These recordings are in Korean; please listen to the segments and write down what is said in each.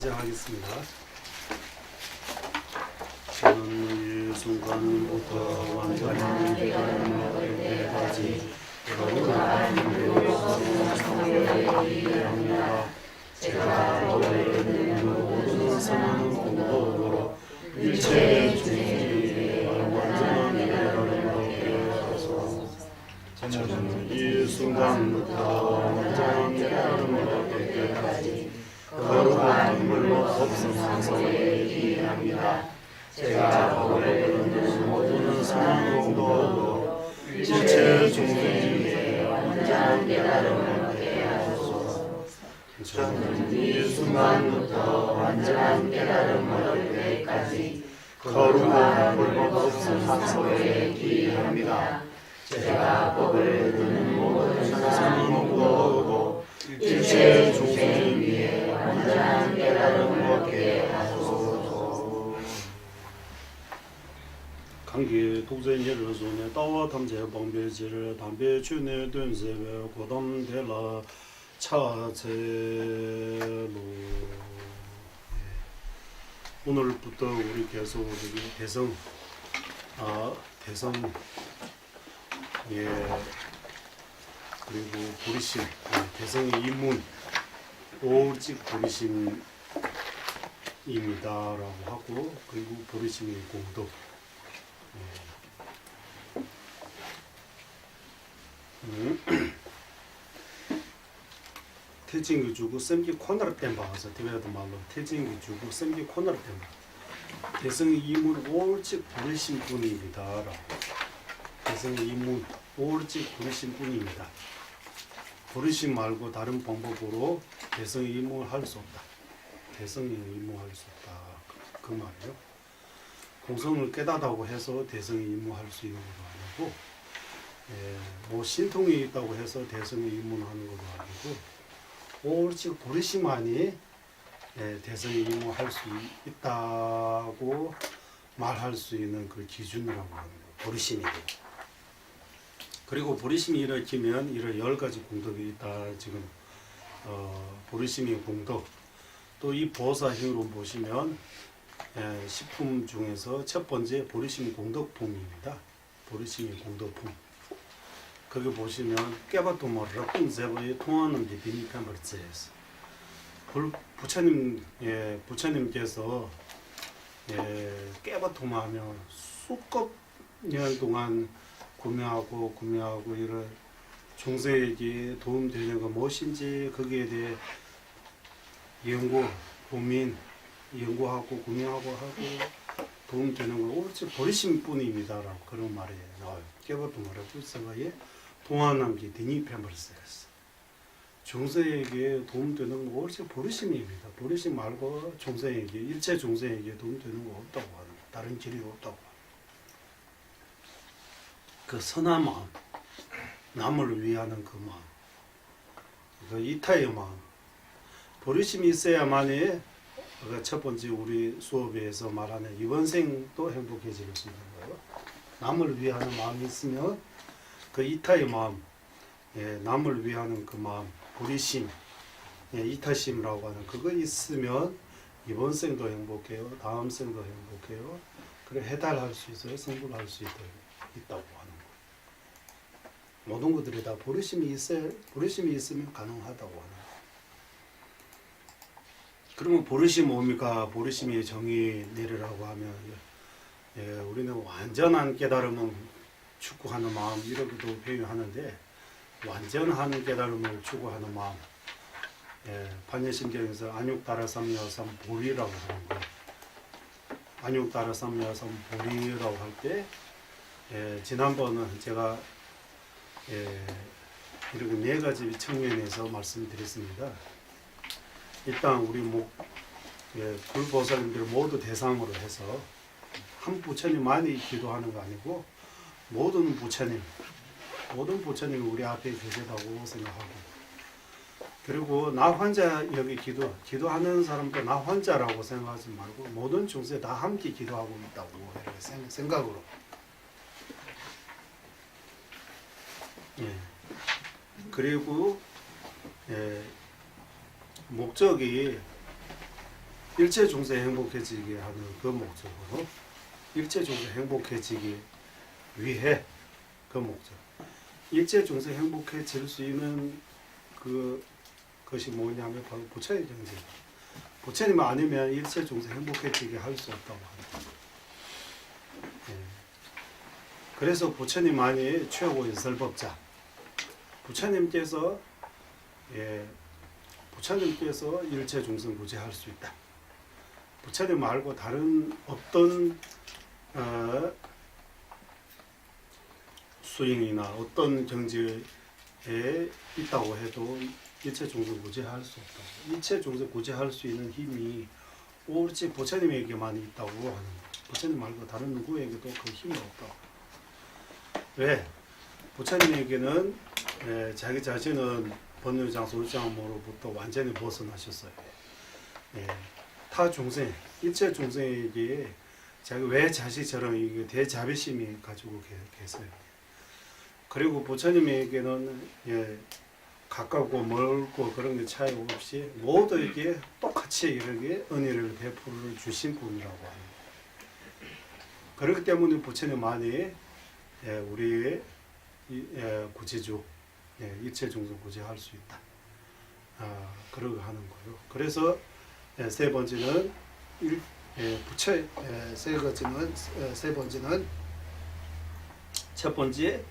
시작하겠습니다. 저는 이 순간부터 완전히 깨달음을 때까지 거룩한 성령의 이합니다. 제가 너희를 모든 선한 공덕으로 일체의 중심에 완전한 깨달음을 얻게 하소서. 저는 이 순간부터 완전한 깨달음을 얻게 때까지 거룩한 물로 없음 상속에 기합니다. 제가 법을 듣는 모든 선한 공덕으로 일체 중생에게 완전한 깨달음을 얻게 하소서. 저는 이 순간부터 완전한 깨달음을 얻을 때까지 거룩한 물로 없음 상속에 기합니다. 제가 법을 듣는 모든 선한 공덕으로 일체 중생 위에 완전한 깨달음을 얻게 하소서. 강기 독재인을 손에 따와 탐제 방배지를 담배 주내 둔세에 고담되라 차제로. 오늘부터 우리 계속 여기 대성 그리고 보리심 대성의 이문 오직 보리심입니다라고 하고, 그리고 보리심의 공덕. 태진기 주고 쌤기 코너를 뗀 봐서 대외도 말로 태진기 주고 쌤기 코너를 뗀 봐. 대성의 이문 오직 보리심뿐입니다라고. 대성의 이문 오직 보리심뿐입니다. 보리심 말고 다른 방법으로 대성의 이문을 할 수 없다. 대성의 이문을 할 수 없다. 그 말이에요. 공성을 깨닫다고 해서 대성의 이문할 수 있는 것도 아니고, 뭐 신통이 있다고 해서 대성의 이문하는 것도 아니고, 오직 보리심만이 대성의 이문할 수 있다고 말할 수 있는 그 기준이라고 하는 거예요. 보리심이고. 그리고 보리심이 일으키면 이런 10가지 공덕이 있다. 지금 보리심의 공덕, 또 이 보사행으로 보시면 식품 중에서 첫 번째 보리심 공덕품입니다. 보리심의 공덕품. 거기 보시면 깨바토모르라 꿈제보에 통하는 데 비니칸벌제에서 부처님께서 깨바토마하면 수십 년 동안 구매하고 이런 중세에게 도움되는 거 무엇인지 거기에 대해 연구하고 구매하고 하고 도움되는 거 오직 보리심뿐입니다라고 그런 말이 나와요. 깨버도 말하고 있어가에 동안남기 디니펜버스였어. 중세에게 도움되는 거 오직 보리심입니다. 보리심 말고 중세에게 일체 중세에게 도움되는 거 없다고 하는 거, 다른 길이 없다고. 그 선한 마음, 남을 위하는 그 마음, 그 이타의 마음, 보리심이 있어야만이 첫 번째 우리 수업에서 말하는 이번 생도 행복해질 수 있는 거예요. 남을 위하는 마음이 있으면 그 이타의 마음, 남을 위하는 그 마음, 보리심, 이타심이라고 하는 그거 있으면 이번 생도 행복해요. 다음 생도 행복해요. 그래 해달할 수 있어요. 성불할 수 있다고 하는 거예요. 모든 것들이 다 보리심이 있으면 가능하다고 하는 거예요. 그러면 보리심 뭡니까? 보리심의 정의 내리라고 하면 우리는 완전한 깨달음을 추구하는 마음 이렇게도 표현하는데, 완전한 깨달음을 추구하는 마음, 판예심경에서 안육다라삼여삼 보리라고 하는 거예요. 안육다라삼여삼 보리라고 할 때 지난번은 제가 이렇게 4가지 측면에서 말씀드렸습니다. 일단 우리 불보살님들 모두 대상으로 해서 한 부처님만이 기도하는 거 아니고 모든 부처님이 우리 앞에 계시다고 생각하고, 그리고 나 혼자 여기 기도하는 사람도 나 혼자라고 생각하지 말고 모든 중세 다 함께 기도하고 있다고 이렇게 생각으로. 그리고 목적이 일체 중생 행복해지게 하는 그 목적으로 일체 중생 행복해지기 위해 그 목적. 일체 중생 행복해질 수 있는 그것이 뭐냐면 바로 부처의 정지. 부처님 아니면 일체 중생 행복해지게 할 수 없다고 합니다. 예. 그래서 부처님만이 최고의 설법자. 부처님께서 부처님께서 일체 중생 구제할 수 있다. 부처님 말고 다른 어떤 수행이나 어떤 경지에 있다고 해도 일체 중생 구제할 수 없다. 일체 중생 구제할 수 있는 힘이 오로지 부처님에게만 있다고 하는 거예요. 부처님 말고 다른 누구에게도 그 힘이 없다. 왜? 부처님에게는 자기 자신은 번뇌장, 소유장으로부터 완전히 벗어나셨어요. 타 중생, 일체 중생에게 자기 왜 자식처럼 대자비심이 가지고 계세요. 그리고 부처님에게는 가깝고 멀고 그런 게 차이 없이 모두에게 똑같이 이렇게 은혜를 베풀어 주신 분이라고 합니다. 그렇기 때문에 부처님만이 우리의 구제주, 일체 중생 구제할 수 있다. 그러고 하는 거예요. 그래서 세 번째는 세 번째는 첫 번째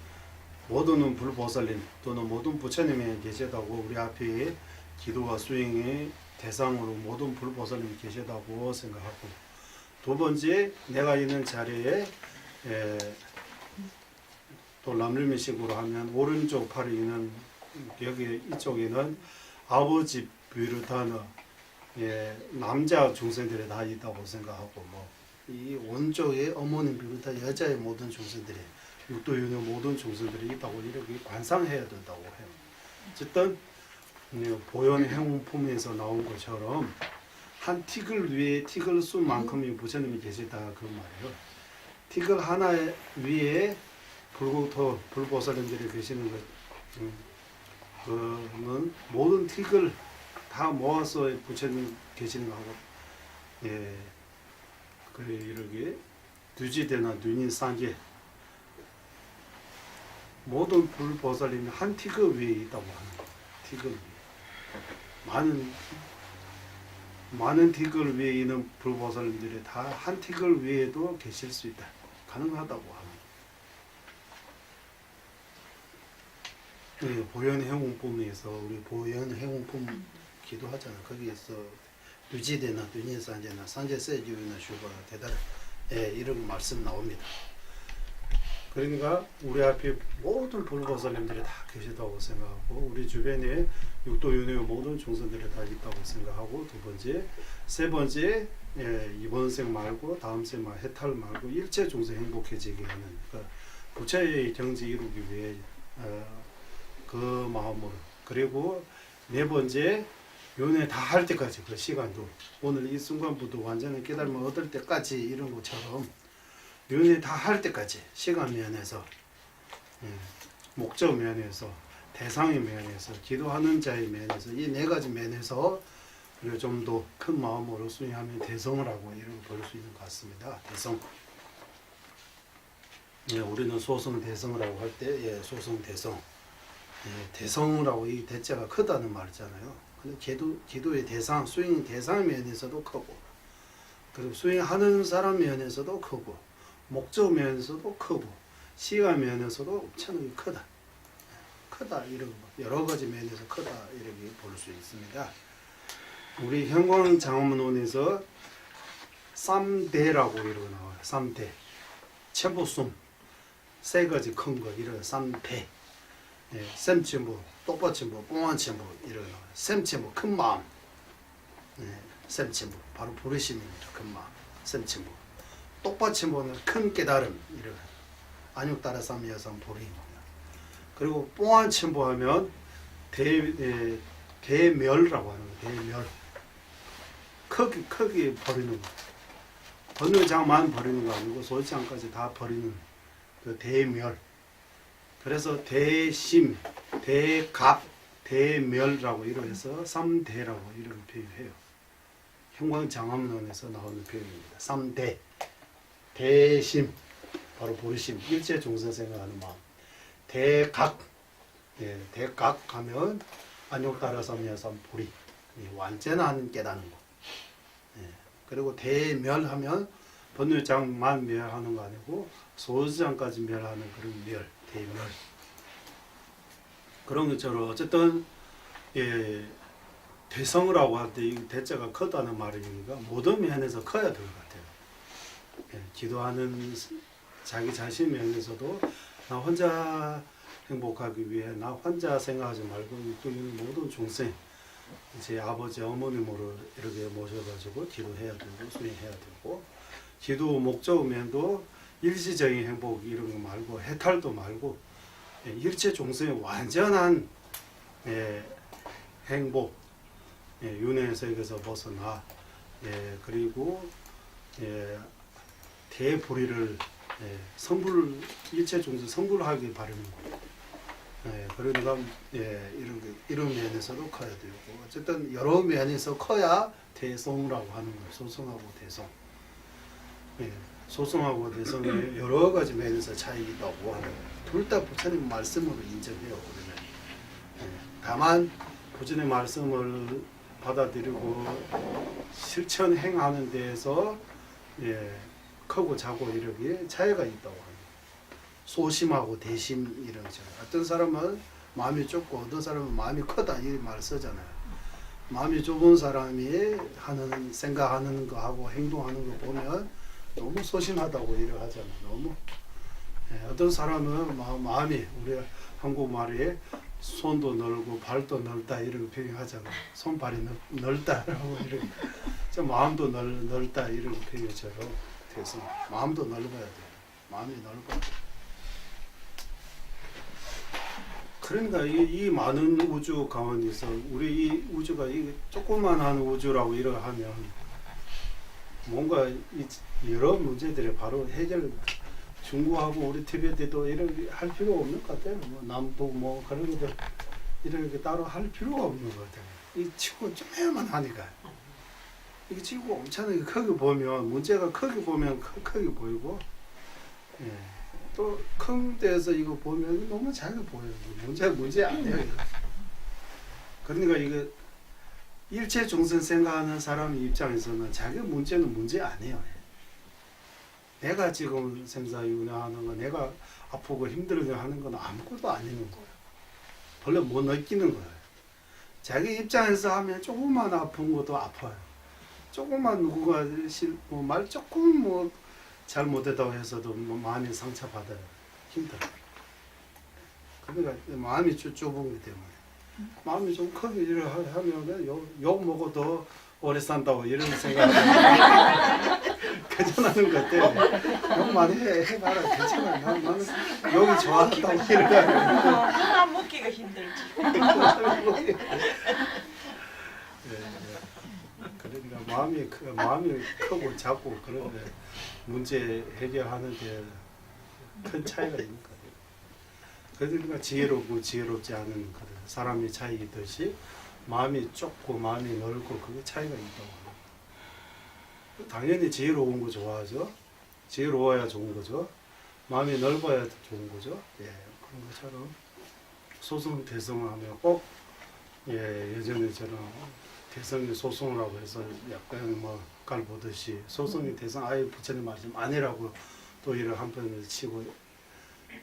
모든 불보살님 또는 모든 부처님이 계시다고 우리 앞에 기도와 수행의 대상으로 모든 불보살님이 계시다고 생각하고, 두 번째 내가 있는 자리에 또 남림의식으로 하면 오른쪽 팔에 있는 여기 이쪽에는 아버지 비롯한 남자 중생들이 다 있다고 생각하고, 이 오른쪽에 어머님 비롯한 여자의 모든 중생들이 육도윤의 모든 중생들이 있다고 이렇게 관상해야 된다고 해요. 어쨌든 보현 행운품에서 나온 것처럼 한 티글 위에 티글 수만큼의 부처님이 계시다 그 말이에요. 티글 하나 위에 불보살님들이 계시는 것, 그는 모든 티글 다 모아서 부처님 계시는 거하고, 그래 이렇게 두지대나 눈인 산계 모든 불보살님이 한 티글 위에 있다고 하는 거예요. 티글 위에 많은 티글 위에 있는 불보살님들이 다 한 티글 위에도 계실 수 있다. 가능하다고 합니다. 보현 행운품에서 우리 보현 행운품 기도하잖아. 거기에서 두지대나 두니산제나 산제세주나 슈가 대달 이런 말씀 나옵니다. 그러니까 우리 앞에 모든 불보살님들이 다 계시다고 생각하고, 우리 주변에 육도윤회 모든 중생들이 다 있다고 생각하고, 두 번째, 세 번째 이번 생 말고 다음 생 해탈 말고 일체 중생 행복해지게 하는 부처의 경지 이루기 위해 그 마음으로, 그리고 네 번째 윤회 다 할 때까지 그 시간도 오늘 이 순간부터 완전히 깨달음을 얻을 때까지 이런 것처럼 윤회 다 할 때까지 시간 면에서 목적 면에서 대상의 면에서 기도하는 자의 면에서 이 네 가지 면에서 우리가 좀 더 큰 마음으로 수행하면 대성을 하고 이런 걸 볼 수 있는 것 같습니다. 대성. 우리는 소성 대성이라고 할 때 소성 대성. 대성이라고 이 대자가 크다는 말이잖아요. 근데 기도의 대상, 수행 대상 면에서도 크고, 그리고 수행하는 사람 면에서도 크고, 목적 면에서도 크고, 시간 면에서도 엄청나게 크다 이런 여러 가지 면에서 크다 이렇게 볼 수 있습니다. 우리 현광장엄론에서 3대라고 이러고 나와요. 3대. 체보숨 세 가지 큰 거 이런 3대. 셈침부, 똑바침부, 뽕안침부 이런 셈침부 큰 마음, 셈침부 바로 부르심입니다. 큰 마음, 셈침부. 똑바침부는 큰 깨달음 이런 안육따라삼이여삼 보리입니다. 그리고 뽕안침부 하면 대멸이라고 하는 거, 대멸. 크게 버리는 거. 번뇌장만 버리는 거 아니고 소유장까지 다 버리는 그 대멸. 그래서 대심, 대갑, 대멸이라고 이렇게 해서 3대라고 이렇게 표현해요. 형광장엄론에서 나오는 표현입니다. 3대 대심 바로 보리심 일체 종선 생각하는 마음. 대각 대각하면 안욕 따라서 미야삼 보리 완전한 깨닫는 거. 그리고 대멸하면 번뇌장만 멸하는 거 아니고 소수장까지 멸하는 그런 멸 대멸. 그런 것처럼 어쨌든 대성이라고 할 때 이 대자가 크다는 말이니까 모든 면에서 커야 될 것 같아요. 기도하는 자기 자신 면에서도 나 혼자 행복하기 위해 나 혼자 생각하지 말고 이 모든 중생 제 아버지 어머님으로 이렇게 모셔가지고 기도해야 되고 수행해야 되고 기도 목적면도 일시적인 행복 이런 거 말고 해탈도 말고 일체 중생의 완전한 행복 윤회 세계에서 벗어나 그리고 대불의를 선불 일체 중생 선불하기 바라는 거예요. 그러니까 이런 면에서도 커야 되고 어쨌든 여러 면에서 커야 대성이라고 하는 거예요. 소성하고 대성. 소성하고 대성의 여러 가지 면에서 차이가 있다고 하는 거예요. 둘 다 부처님 말씀으로 인정해요. 그러면 다만 부처님 말씀을 받아들이고 실천 행하는 데에서 크고 작고 이렇게 차이가 있다고 합니다. 소심하고 대심 이런 거. 어떤 사람은 마음이 좁고 어떤 사람은 마음이 크다 이 말 쓰잖아요. 마음이 좁은 사람이 하는 생각하는 거 하고 행동하는 거 보면 너무 소심하다고 이렇게 하잖아요. 너무 어떤 사람은 마음이 우리 한국말에 손도 넓고 발도 넓다 이렇게 표현하잖아요. 손발이 넓다라고 이렇게 마음도 넓다 이런 표현처럼 돼서 마음도 넓어야 돼요. 마음이 넓어. 그러니까 이 많은 우주 가운데서 우리 이 우주가 이 조그만한 우주라고 이렇게 하면 뭔가 여러 문제들이 바로 해결 중국하고 우리 티베트도 이렇게 할 필요가 없는 것 같아요. 뭐 남북 뭐 그런 것들 이렇게 따로 할 필요가 없는 것 같아요. 이 지구 조금만 하니까 이게 지구 엄청나게 크게 보면 문제가 크게 보면 크게 보이고 또 큰 데서 이거 보면 너무 작게 보여요. 문제 아니에요. 이거. 그러니까 이거 일체 중생 생각하는 사람 입장에서는 자기 문제는 문제 아니에요. 내가 지금 생사윤회하는 거, 내가 아프고 힘들어 하는 건 아무것도 아니는 거예요. 원래 못 느끼는 거예요. 자기 입장에서 하면 조금만 아픈 것도 아파요. 조금만 누구가 말 조금 잘못했다고 해서도 마음이 상처받아요. 힘들어요. 그러니까 마음이 좁은 것 때문에. 마음이 좀 크게 일을 하면 욕 먹어도 오래 산다고 이런 생각하면 괜찮아하는 것 같아. 욕 많이 해봐라. 괜찮아. 나는 욕이 좋아한다고 이러고 하나 먹기가 힘들지. 그러니까 마음이 크고 작고 그런데 문제 해결하는 데 큰 차이가 있는 것 같아요. 그러니까 지혜롭고 지혜롭지 않은 그런 사람의 차이 있듯이 마음이 좁고 마음이 넓고 그게 차이가 있다고 합니다. 당연히 지혜로운 거 좋아하죠. 지혜로워야 좋은 거죠. 마음이 넓어야 좋은 거죠. 그런 것처럼 소송 대성을 하면 꼭 예전에처럼 대성이 소송이라고 해서 약간 깔 보듯이 소송이 대성 아예 부처님 말씀 아니라고 또 이런 한편을 치고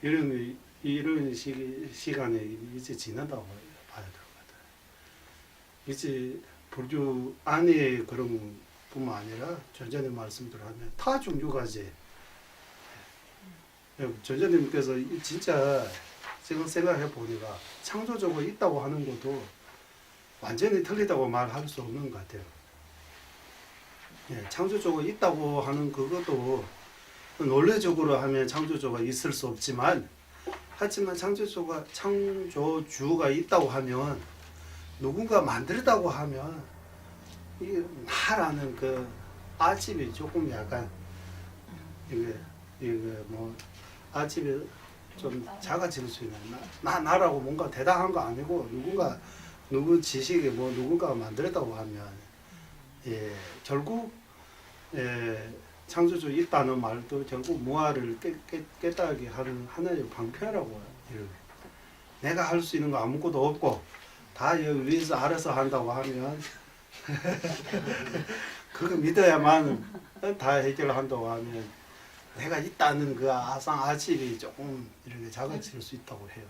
이런 시간이 이제 지난다고 봐야 될 것 같아요. 이제 불교 안에 그런 뿐만 아니라 전자님 말씀대로 하면 타 종교까지 전자님께서 진짜 지금 생각해 보니까 창조적으로 있다고 하는 것도 완전히 틀리다고 말할 수 없는 것 같아요. 창조적으로 있다고 하는 그것도 논리적으로 하면 창조주가 있을 수 없지만 하지만 창조주가 있다고 하면 누군가 만들었다고 하면 이게 나라는 그 아집이 조금 약간 이게 아집이 좀 작아질 수 있는 나라고 뭔가 대단한 거 아니고 누구 지식이 누군가가 만들었다고 하면 예, 결국 창조주 있다는 말도 결국 무아를 깨닫게 하는 하나의 방편이라고 해요. 내가 할 수 있는 거 아무것도 없고 다 여기 위에서 알아서 한다고 하면 그거 믿어야만 다 해결한다고 하면 내가 있다는 그 아상아질이 조금 이렇게 작아질 수 있다고 해요.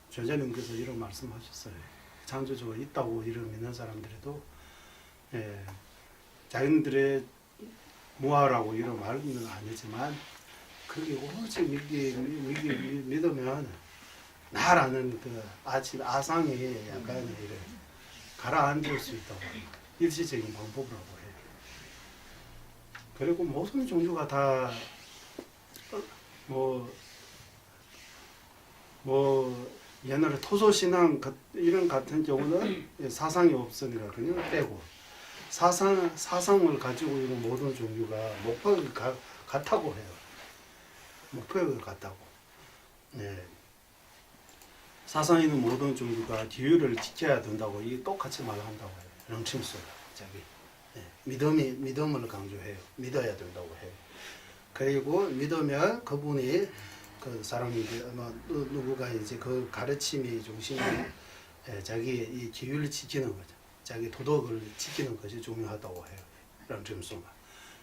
조재님께서 이런 말씀하셨어요. 창조주가 있다고 이런 믿는 사람들에도 자기들의 무아라고 이런 말은 아니지만 그게 오직 믿으면 나라는 그 아상이 약간 이래 가라앉을 수 있다고 일시적인 방법이라고 해요. 그리고 모든 종교가 다 옛날에 토소신앙 이런 같은 경우는 사상이 없으니까 그냥 빼고 사상을 가지고 있는 모든 종교가 목표가 같다고 해요. 목표가 같다고. 네. 사상 있는 모든 종교가 기율을 지켜야 된다고 이 똑같이 말한다고 해요. 렁칭수가 자기 믿음을 강조해요. 믿어야 된다고 해요. 그리고 믿으면 그분이 그 사람이 누구가 이제 그 가르침이 중심이 자기 이 기율을 지키는 거죠. 자기 도덕을 지키는 것이 중요하다고 해요. 렁칭수가.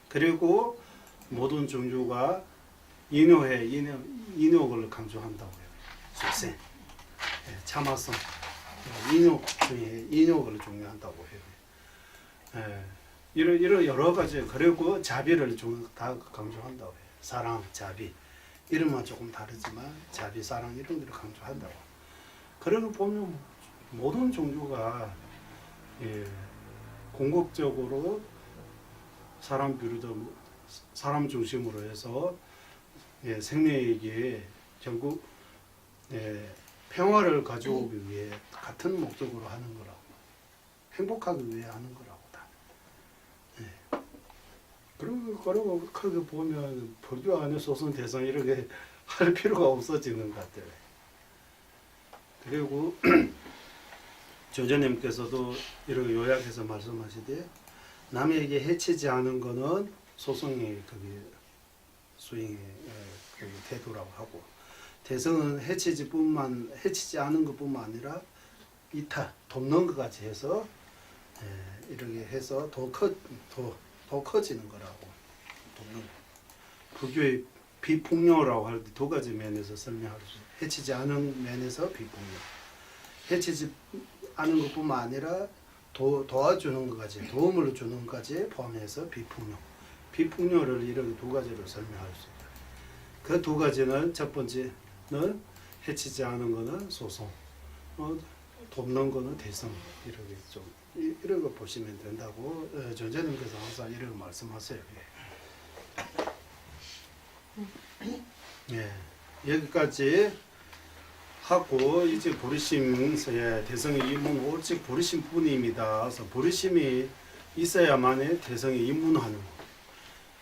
그리고 모든 종교가 인욕을 강조한다고 해요. 속생. 참아성, 인욕 중에 인욕을 중요한다고 해요. 이런 여러 가지 그리고 자비를 다 강조한다고 해요. 사랑, 자비 이름은 조금 다르지만 자비, 사랑 이런 데를 강조한다고. 그러고 보면 모든 종교가 궁극적으로 사람 중심으로 해서 생명에게 결국 평화를 가져오기 위해 같은 목적으로 하는 거라고. 행복하기 위해 하는 거라고 다. 그리고 크게 보면 불교 안에 소선 대상 이렇게 할 필요가 없어지는 것 같아요. 그리고 조재님께서도 이렇게 요약해서 말씀하시되 남에게 해치지 않은 거는 소송의 수행의 태도라고 하고 대성은 해치지 않은 것뿐만 아니라 이타 돕는 것까지 해서 이렇게 해서 더 커지는 거라고. 돕는 불교의 비폭력이라고 할 때 두 가지 면에서 설명할 수 있어요. 해치지 않은 면에서 비폭력, 해치지 않은 것뿐만 아니라 도와주는 것까지, 도움을 주는 것까지 포함해서 비폭력. 비폭력을 이렇게 두 가지로 설명할 수 있어요. 그 두 가지는 첫 번째는 해치지 않은 거는 소송, 돕는 거는 대성 이렇게 좀 이런 거 보시면 된다고 전재님께서 항상 이런 거 말씀하세요. 여기까지 하고 이제 부르심의 대성의 임문 오직 부르심 뿐입니다. 그래서 부르심이 있어야만이 대성의 임문하는 거.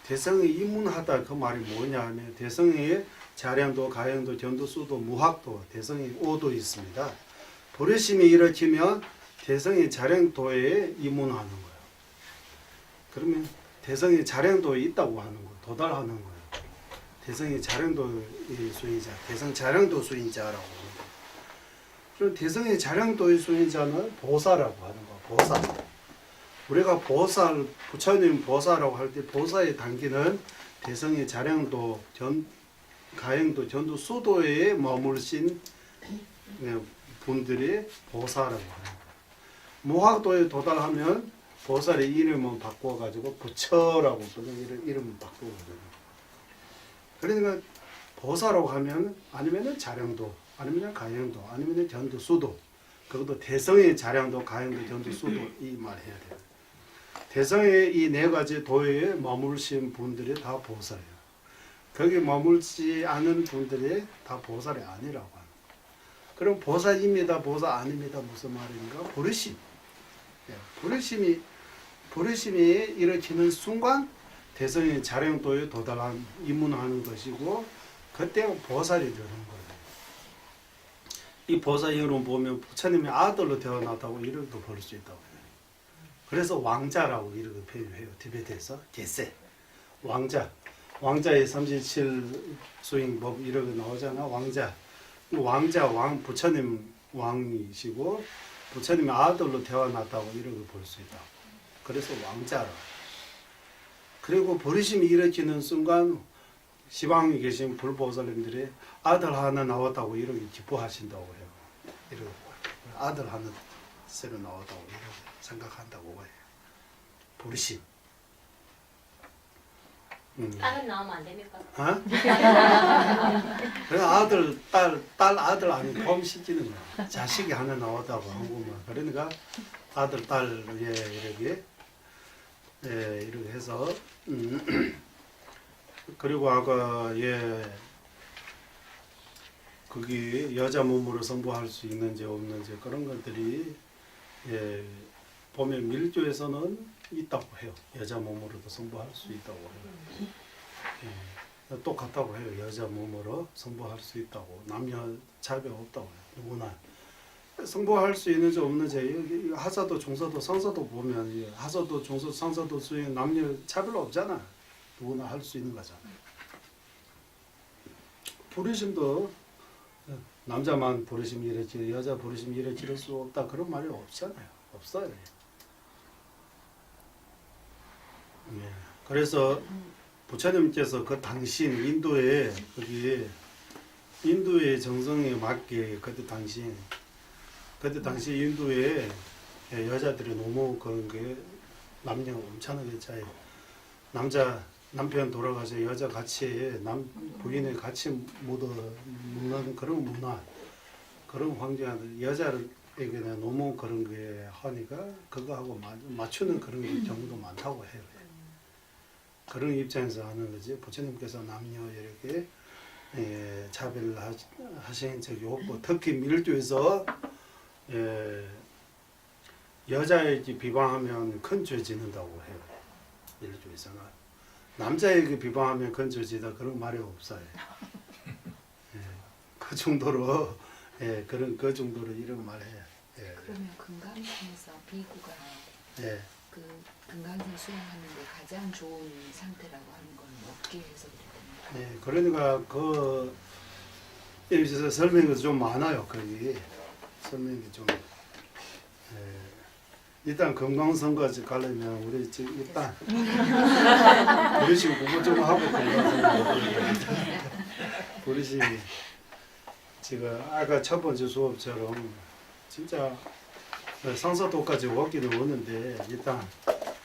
대성의 임문하다 그 말이 뭐냐 하면 대성의 자량도 가형도 견도수도 무학도 대성의 오도 있습니다. 부르심이 일으키면 대성의 자량도에 임문하는 거예요. 그러면 대성의 자량도에 있다고 하는 거예요. 도달하는 거예요. 대성의 자량도의 수행자, 대성 자량도 수행자라고 하는 거예요. 그럼 대성의 자량도의 수행자는 보사라고 하는 거예요. 보사. 우리가 보살, 부처님 보사라고 할 때 보사의 단계는 대성의 자량도, 가형도, 전도, 수도에 머물신 분들이 보사라고 하는 거예요. 무학도에 도달하면 보살의 이름을 바꿔가지고 부처라고 이름을 바꾸거든요. 그러니까 보사라고 하면 아니면은 자량도, 아니면 가형도, 아니면 전도, 수도. 그것도 대성의 자량도, 가형도, 전도, 수도 이 말 해야 돼요. 대성의 이 네 가지 도에 머물신 분들이 다 보살이에요. 거기 머물지 않은 분들이 다 보살이 아니라고 하는 거예요. 그럼 보살입니다, 보살 아닙니다 무슨 말인가? 부르심. 부르심이 일으키는 순간 대성의 자량도에 도달한 입문하는 것이고 그때 보살이 되는 거예요. 이 보살 이후로 보면 부처님의 아들로 태어났다고 이렇게도 볼 수 있다고 해요. 그래서 왕자라고 이렇게 표현해요. 티베트에서 게세 왕자의 37 수행법 이렇게 나오잖아. 왕 부처님 왕이시고 부처님의 아들로 태어났다고 이렇게 볼 수 있다. 그래서 왕자라. 그리고 버리심이 일으키는 순간 시방에 계신 불보살님들이 아들 하나 나왔다고 이렇게 기뻐하신다고 해요. 이렇게 아들 하나 새로 나왔다고 이렇게 생각한다고 해요. 버리심. 딸은 나오면 안 됩니까? 어? 그래 아들, 딸 아들 아니 포함시키는 거야. 자식이 하나 나왔다고 한국말. 그러니까 아들, 딸 이렇게 이렇게 해서 그리고 아까 거기 여자 몸으로 성부할 수 있는지 없는지 그런 것들이 보면 밀교에서는 있다고 해요. 여자 몸으로도 성부할 수 있다고 해요. 똑같다고 해요. 여자 몸으로 성부할 수 있다고. 남녀 차별 없다고 해요. 누구나. 성부할 수 있는지 없는지 여기 하사도 중사도 상사도 보면 하사도 중사도 상사도 수행 남녀 차별 없잖아. 누구나 할 수 있는 거잖아. 부르심도 남자만 부르심 일으키고 여자 부르심 일으킬 수 없다 그런 말이 없잖아요. 없어요. 그래서 부처님께서 그 당시 인도의 정성에 맞게 그때 당시 인도의 여자들이 너무 그런 게 남녀 엄청나게 차이. 남편 돌아가서 여자 같이 부인을 같이 묻는 그런 문화, 그런 환경, 여자에게는 너무 그런 게 하니까 그거하고 맞추는 그런 경우도 많다고 해요. 그런 입장에서 하는 거지. 부처님께서 남녀 이렇게 차별을 하신 적이 없고, 특히 밀도에서 여자에게 비방하면 큰 죄 짓는다고 해요. 밀도에서는. 남자에게 비방하면 큰 죄 지다 그런 말이 없어요. 그 정도로 그 정도로 이런 말해요. 그러면 금강산에서 비구가 그 금강산 수행하는데 가장 좋은 상태라고 하는 건 어떻게 해석이 됩니까? 그러니까 여기서 설명이 좀 많아요. 거기 설명이 좀 일단 금강산까지 가려면 우리 일단 버리시고 공부 좀 하고 금강산 버리시 지금 아까 첫 번째 수업처럼 진짜 상사도까지 오기는 오는데 일단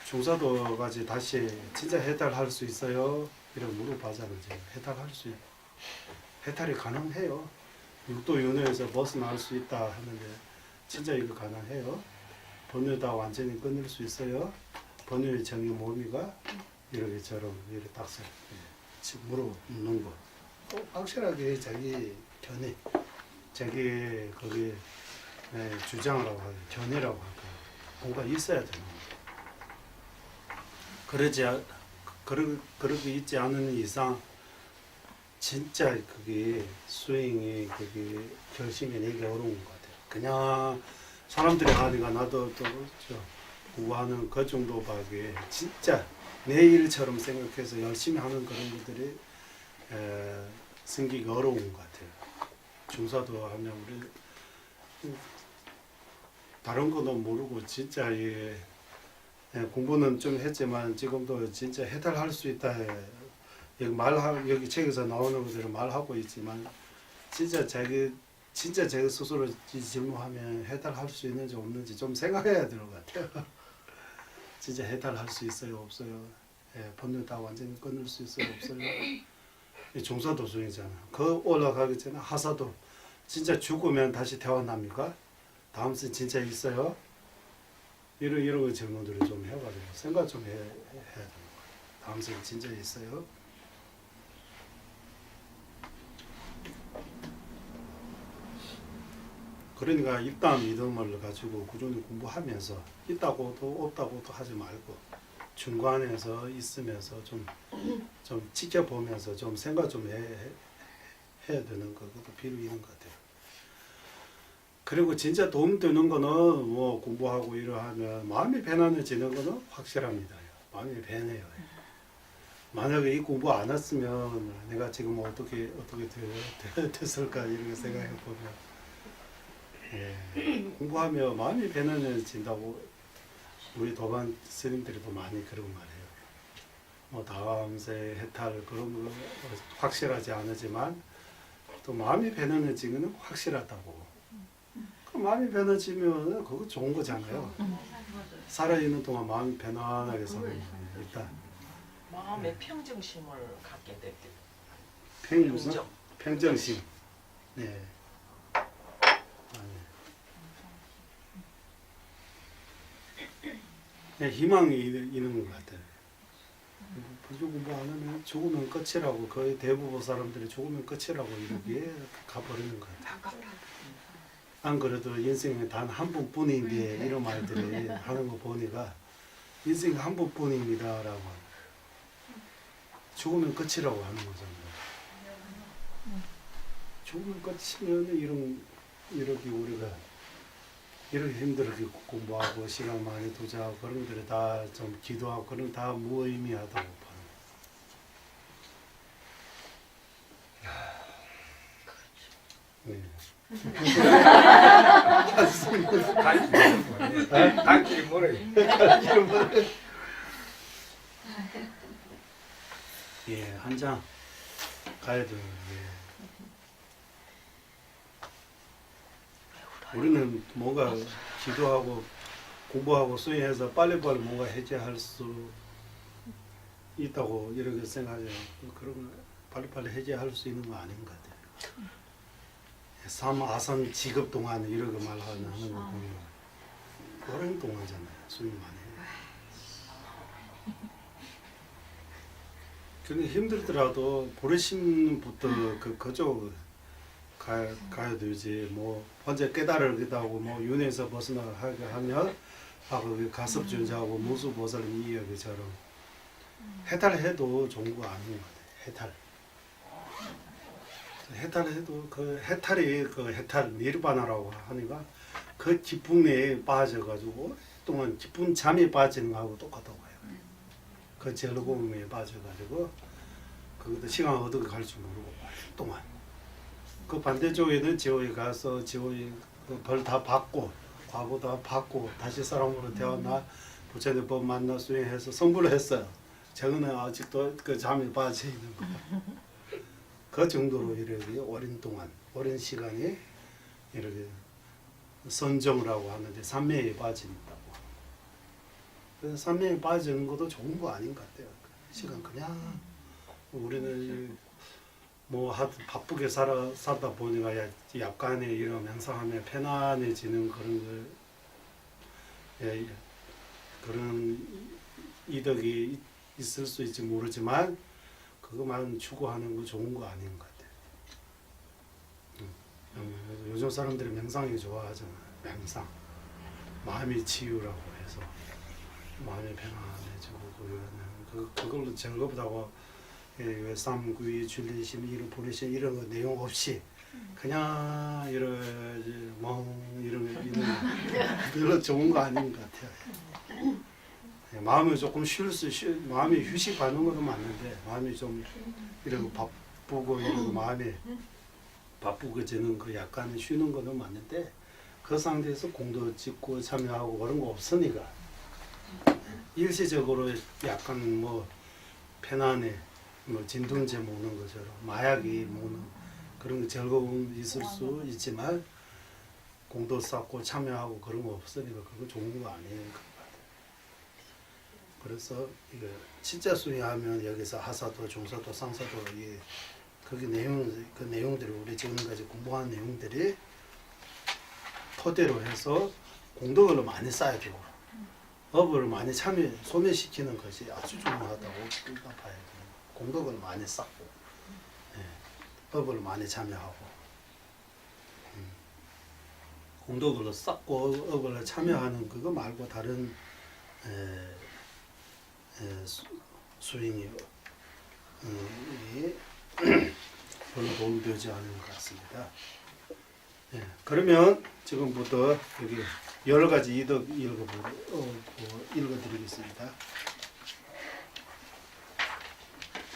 중사도까지 다시 진짜 해탈할 수 있어요? 이런 물어봐자는 해탈이 가능해요. 육도 윤회에서 벗어날 수 있다 하는데 진짜 이거 가능해요? 번뇌다 완전히 끊을 수 있어요? 번뇌의 정의 몸이가 이렇게처럼 이렇게 딱서 물어보는 거. 꼭 확실하게 자기 견해, 자기 거기 주장이라고 하고 견해라고 하고 뭔가 있어야 되는 거예요. 그렇게 있지 않은 이상 진짜 그게 수행이 그게 결심이 내기 어려운 것 같아요. 그냥 사람들이 하니까 나도 또 구하는 그 정도밖에 진짜 내 일처럼 생각해서 열심히 하는 그런 것들이 생기기 어려운 것 같아요. 중사도 하면 우리 다른 것도 모르고 진짜 공부는 좀 했지만 지금도 진짜 해탈할 수 있다. 여기 책에서 나오는 것들을 말하고 있지만 진짜 자기 스스로 질문하면 해탈할 수 있는지 없는지 좀 생각해야 될 것 같아요. 진짜 해탈할 수 있어요, 없어요? 번뇌 다 완전히 끊을 수 있어요, 없어요? 중사도 수행이잖아. 그 올라가기 전에 하사도 진짜 죽으면 다시 태어납니까? 다음 생 진짜 있어요? 이런 질문들을 좀 해가지고 생각 좀 해야 되는 거예요. 다음 생 진짜 있어요? 그러니까 일단 믿음을 가지고 꾸준히 공부하면서 있다고도 없다고도 하지 말고 중간에서 있으면서 좀 지켜보면서 좀 생각 좀 해야 되는 것도 필요 있는 것 같아요. 그리고 진짜 도움 되는 거는 뭐 공부하고 이러하면 마음이 편안해지는 거는 확실합니다. 마음이 편해요. 만약에 이 공부 안 했으면 내가 지금 어떻게 됐을까 이렇게 생각해 보면 예, 공부하면 마음이 편안해진다고 우리 도반 스님들이 도 많이 그런 말해요. 뭐 다음세 해탈 그런 거 확실하지 않지만 또 마음이 편안해지는 건 확실하다고. 그 마음이 편해지면 그거 좋은 거잖아요. 살아있는 동안 마음이 편안하게 사는 거예요. 일단 마음의 평정심을 갖게 됐대. 무슨 평정심. 네. 네, 희망이 있는 것 같아요. 불교 공부 안 하면 죽으면 끝이라고 거의 대부분 사람들이 죽으면 끝이라고 이렇게 가버리는 것 같아요. 안 그래도 인생에 단 한 번뿐인데 이런 말들이 하는 거 보니까 인생 한 번뿐입니다라고 죽으면 끝이라고 하는 거잖아요. 죽으면 끝이면 이렇게 우리가 이렇게 힘들게 공부하고 시간 많이 투자하고 그런 것들이 다 좀 기도하고 그런 다 무의미하다고 봐요. 네. 단길이 멀어요. 예, 한 장 가야 돼요. 예. 우리는 뭔가 기도하고 공부하고 수행해서 빨리빨리 뭔가 해제할 수 있다고 이렇게 생각해요. 그런 거 빨리빨리 해제할 수 있는 거 아닌 것 같아요. 삼아선 지급 동안 이렇게 말하는 거 보면 오랜 동안잖아요. 수행 많이 해요. 근데 힘들더라도 보리심부터 그쪽 가야 되지. 뭐 혼자 깨달으겠다고 뭐 윤회에서 벗어나게 하면 그 가섭존자하고 무수보살 이야기처럼 해탈해도 좋은 거 아닌 것 같아요. 해탈해도 그 해탈이 그 해탈 니르바나라고 하니까 그 기쁨에 빠져가지고 오랫동안 기쁜 잠에 빠지는 거하고 똑같다고 해요. 그 즐거움에 빠져가지고 그것도 시간 어떻게 갈지 모르고 오랫동안 그 반대쪽에는 지옥에 가서 지옥에 벌 다 받고 과거 다 받고 다시 사람으로 태어나 부처님 법 만나 수행해서 성불을 했어요. 저거는 아직도 그 잠에 빠져 있는 거예요. 그 정도로 이렇게 오랜 동안 오랜 시간이 이렇게 선정이라고 하는데 삼매에 빠진다고. 그래서 삼매에 빠지는 것도 좋은 거 아닌 것 같아요. 시간 그냥 우리는 뭐 바쁘게 살다 보니까 약간의 이런 명상하면 편안해지는 그런 걸 예, 그런 이득이 있을 수 있지 모르지만 그것만 추구하는 거 좋은 거 아닌 것 같아요. 요즘 사람들이 명상이 좋아하잖아요. 명상, 마음이 치유라고 해서 마음이 편안해지고 그걸로 즐겁다고 왜 삼구이, 줄리심, 이런 보리심 이런 거 내용 없이 그냥 이런 별로 좋은 거 아닌 것 같아요. 마음이 조금 마음이 휴식하는 것도 맞는데 마음이 좀 이러고 바쁘고 이러고 마음이 바쁘게지는 그 약간 쉬는 것도 맞는데 그 상태에서 공도 짓고 참여하고 그런 거 없으니까 일시적으로 약간 뭐 편안해 뭐 진통제 먹는 것처럼 마약이 먹는 그런 거 즐거움 있을 수 있지만 공도 쌓고 참여하고 그런 거 없으니까 그거 좋은 거 아니에요. 그래서 이거 진짜 수행하면 여기서 하사도, 중사도, 상사도 이 거기 그 내용들이 우리 지금까지 공부한 내용들이 토대로 해서 공덕을 많이 쌓아야 되고 업을 많이 소멸시키는 것이 아주 중요하다고 봐야 돼요. 공덕을 많이 쌓고 업을 많이 참여하고 공덕을 쌓고 업을 참여하는 그거 말고 다른 수행이 별로 도움되지 않은 것 같습니다. 예, 그러면 지금부터 여기 여러 가지 이득 읽어드리겠습니다.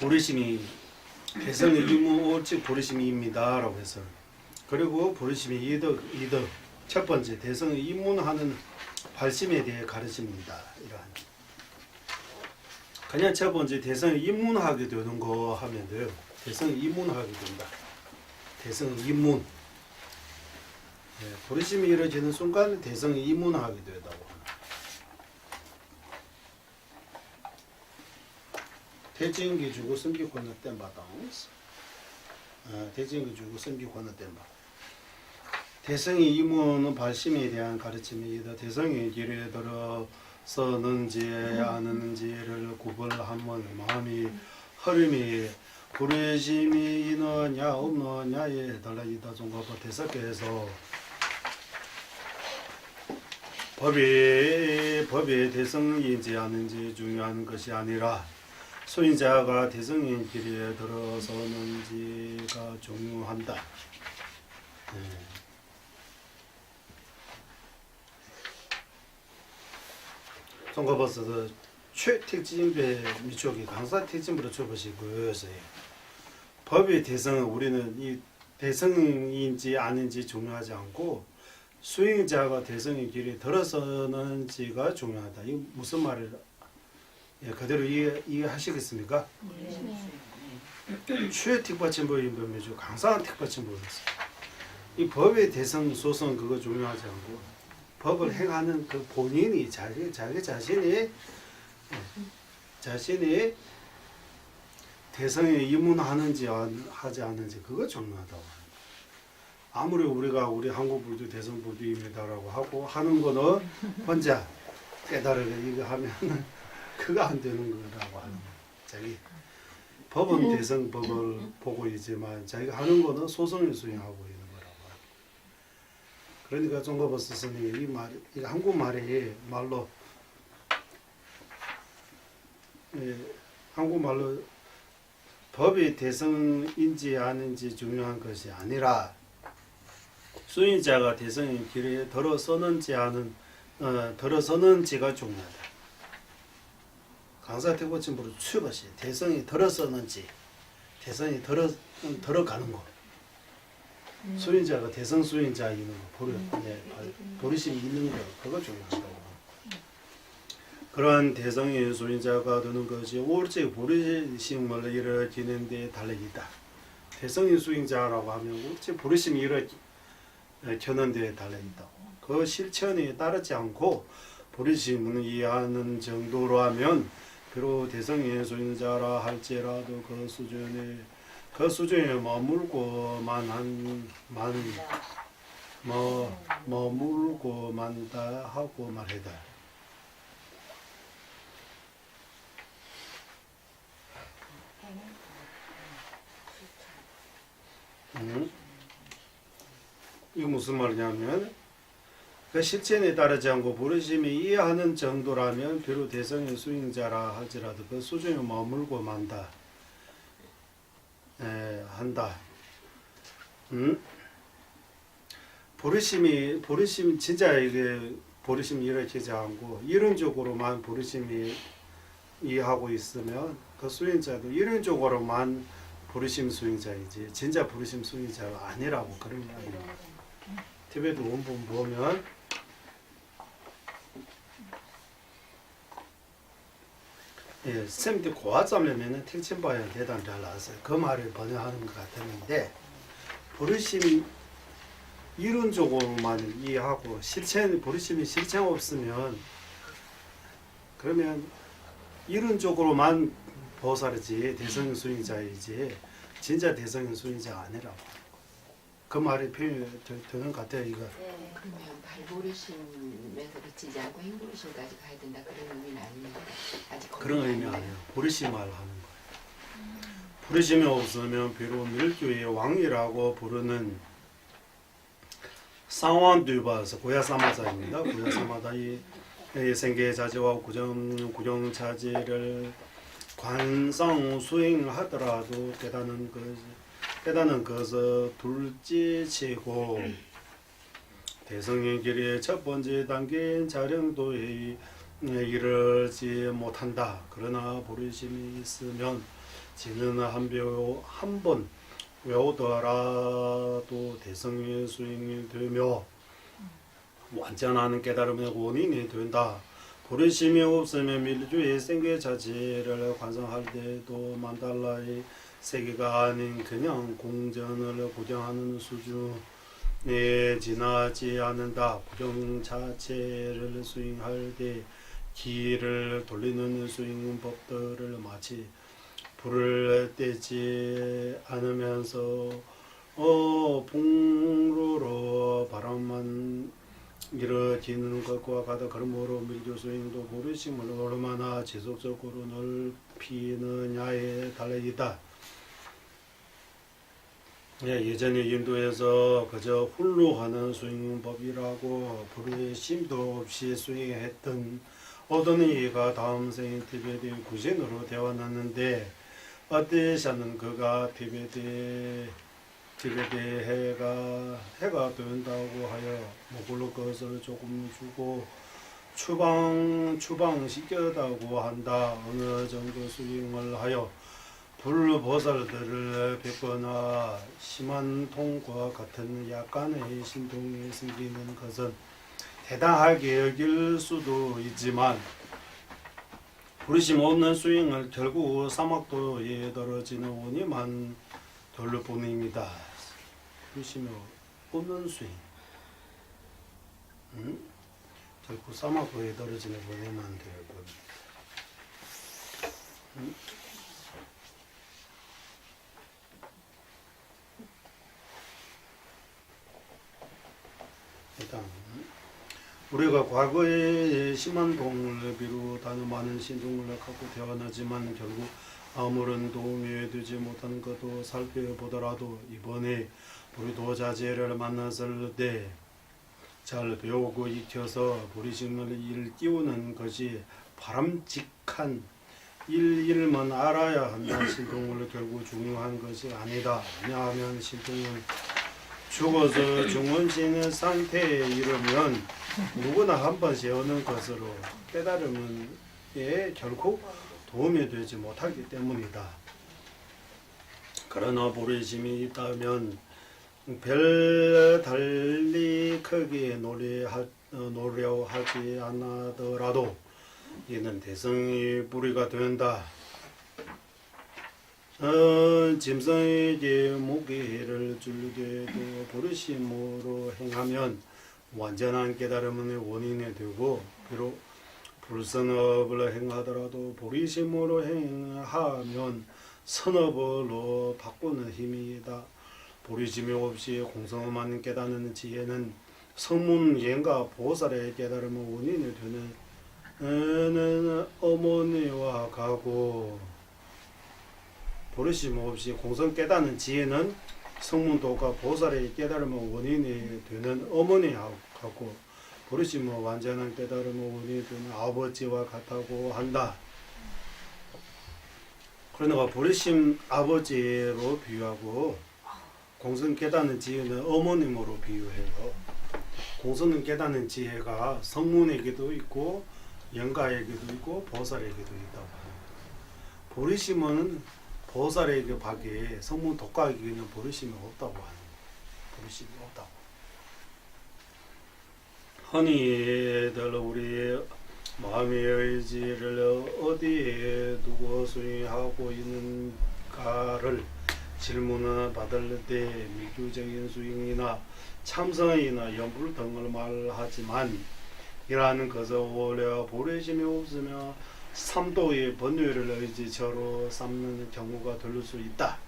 보리심이 대성의 이무 오직 보리심이입니다라고 해서 그리고 보리심의 이득 첫 번째 대성의 입문하는 발심에 대해 가르칩니다. 이러한 그냥 첫 번째 대성의 입문하게 되는 거 하면 돼요. 대성의 입문하게 된다. 대성의 입문. 네, 보리심이 이루어지는 순간 대성의 입문하게 된다고. 대진기 주고 섬기 권을 땐 바당. 대진기 주고 섬기 권을 땐 바. 대성의 이무는 발심에 대한 가르침이다. 대성의 길에 들어서는지 아는지를 구별하면 마음이 흐름이 구례심이 있느냐 없느냐에 달라지다. 종가법 대석에서 법이 대성인지 아닌지 중요한 것이 아니라 수인자가 대성인 길에 들어서는지가 중요한다. 네. 송가버스도 최택진배 미쪽이 강사 택진부로 줘보시고요. 법의 대성은 우리는 이 대성인지 아닌지 중요하지 않고 수행자가 대성의 길에 들어서는지가 중요하다. 이 무슨 말을 그대로 이해하시겠습니까? 최택받침법이 뭐죠? 강사한 택받침법이었어요. 이 법의 대성 소송 그거 중요하지 않고 법을 행하는 그 본인이 자기 자신이 대성에 입문하는지 하지 않는지 그거 중요하다고. 아무리 우리 한국 불교 대성 불교입니다라고 하고 하는 거는 혼자 깨달으려 이거 하면 그거 안 되는 거라고 하는 거예요. 자기 법은 대성 법을 보고 있지만 자기가 하는 거는 소송을 수행하고 있는 거라고. 그러니까 종가버스 스님이 이 말, 이 한국말이 말로 한국말로 법이 대성인지 아닌지 중요한 것이 아니라 수인자가 대성의 길에 들어서는지가 중요하다. 강사태고침부로 추것이 대성이 들어서는지 대성이 들어가는 거. 수인자가 대성 수인자 있는 거 보리심이 있는 거 그거 중요하다고. 그러한 대성의 수인자가 되는 것이 올직 보리심을 일으키는 데 달리기다. 대성의 수인자라고 하면 올직 보리심이 일으키는 데 달려있다고. 그 실천에 따르지 않고 보리심을 이해하는 정도로 하면 비록 대성의 수인자라 할지라도 그 수준에 머물고만다 하고 말해다. 이거 무슨 말이냐면 그 실천에 따르지 않고 부르심이 이해하는 정도라면 비록 대성의 수행자라 할지라도 그 수준에 머물고 만다 한다. 보리심이 진짜 이게 보리심이 일으키지 않고 이론적으로만 보리심이 이해하고 있으면 그 수행자도 이론적으로만 보리심 수행자이지 진짜 보리심 수행자가 아니라고 그런 이야기입니다. 티베트 원본 보면 쌤들 고아점에는 택침바야 대단 잘 나왔어요. 그 말을 번역하는 것 같았는데 보리심 이론적으로만 이해하고 보리심이 실천 없으면 그러면 이론적으로만 보살이지 대성 수행자이지 진짜 대성 수행자가 아니라고. 그 말이 표현이 되는 것 같아요. 이거. 그러면 발보리심에서 그치지 않고 행보리심까지 가야 된다 그런 의미는 아닙니다. 아직 그런 의미 아니에요. 보리심을 하는 거예요. 보리심이 없으면 비록 밀교의 왕이라고 부르는 상완뒤바서 고야사마자입니다. 고야사마다 이 생계자재와 구정자재를 관성 수행하더라도 깨닫는 것을 둘째치고 대성의 길의 첫 번째 단계인 자령도에 이르지 못한다. 그러나 보리심이 있으면 지는 한 번 외우더라도 대성의 수행이 되며 완전한 깨달음의 원인이 된다. 보리심이 없으면 밀주의 생계 자체를 관상할 때도 만달라의 세계가 아닌 그냥 공전을 구경하는 수준에 지나지 않는다. 구경 자체를 수행할 때 기를 돌리는 수행법들을 마치 불을 떼지 않으면서 풍로로 바람만 일어지는 것과 같아. 그러므로 밀주 수행도 보리심을 얼마나 지속적으로 넓히느냐에 달려있다. 예전에 인도에서 그저 홀로 하는 수행법이라고 보리심도 없이 수행했던 어떤 이가 다음 생인 티베트 구신으로 되어왔는데 어때서는 그가 티베트 해가 된다고 하여 목으로 것을 조금 주고 추방시켰다고 한다. 어느 정도 수행을 하여 불보살들을 뵙거나 심한 통과 같은 약간의 신통이 생기는 것은 대단하게 여길 수도 있지만 부르심 없는 수행을 결국 사막도에 떨어지는 원인만 될 뿐입니다. 부르심 없는 수행, 결국 사막도에 떨어지는 원인만 될 뿐입니다. 일단 우리가 과거에 심한 동을 비롯하는 많은 신종을 갖고 태어나지만 결국 아무런 도움이 되지 못하는 것도 살펴보더라도 이번에 우리 도자제를 만났을 때 잘 배우고 익혀서 보리심을 일깨우는 것이 바람직한 일만 알아야 한다. 신통을 결국 중요한 것이 아니다. 왜냐하면 신통은 죽어서 중원시는 상태에 이르면 누구나 한 번씩 오는 것으로 깨달음은 결코 도움이 되지 못하기 때문이다. 그러나 보리심이 있다면 별 달리 크게 노력하지 않더라도 이는 대성이 뿌리가 된다. 짐승에게 무게를 줄게도 보리심으로 행하면 완전한 깨달음의 원인이 되고 비록 불선업을 행하더라도 보리심으로 행하면 선업으로 바꾸는 힘이다. 보리심이 없이 공성만 깨닫는 지혜는 성문예가 보살의 깨달음의 원인이 되는 어머니와 같고 보리심 없이 공성 깨닫는 지혜는 성문도가 보살의 깨달음의 원인이 되는 어머니하고 같고 보리심은 완전한 깨달음의 원인이 되는 아버지와 같다고 한다. 그러나 보리심 아버지로 비유하고 공성 깨닫는 지혜는 어머님으로 비유해요. 공성은 깨닫는 지혜가 성문에게도 있고 영가에게도 있고 보살에게도 있다고 합니다. 보리심은 보살에게 밖에 성문 독가에게는 보리심이 없다고 합니다. 보리심이 없다고. 흔히들 우리 마음의 의지를 어디에 두고 수행하고 있는가를 질문을 받을 때 미규적인 수행이나 참선이나 연불 등을 말하지만 이러한 것은 오히려 보리심이 없으며 삼도의 번뇌를 의지처로 삼는 경우가 될 수 있다.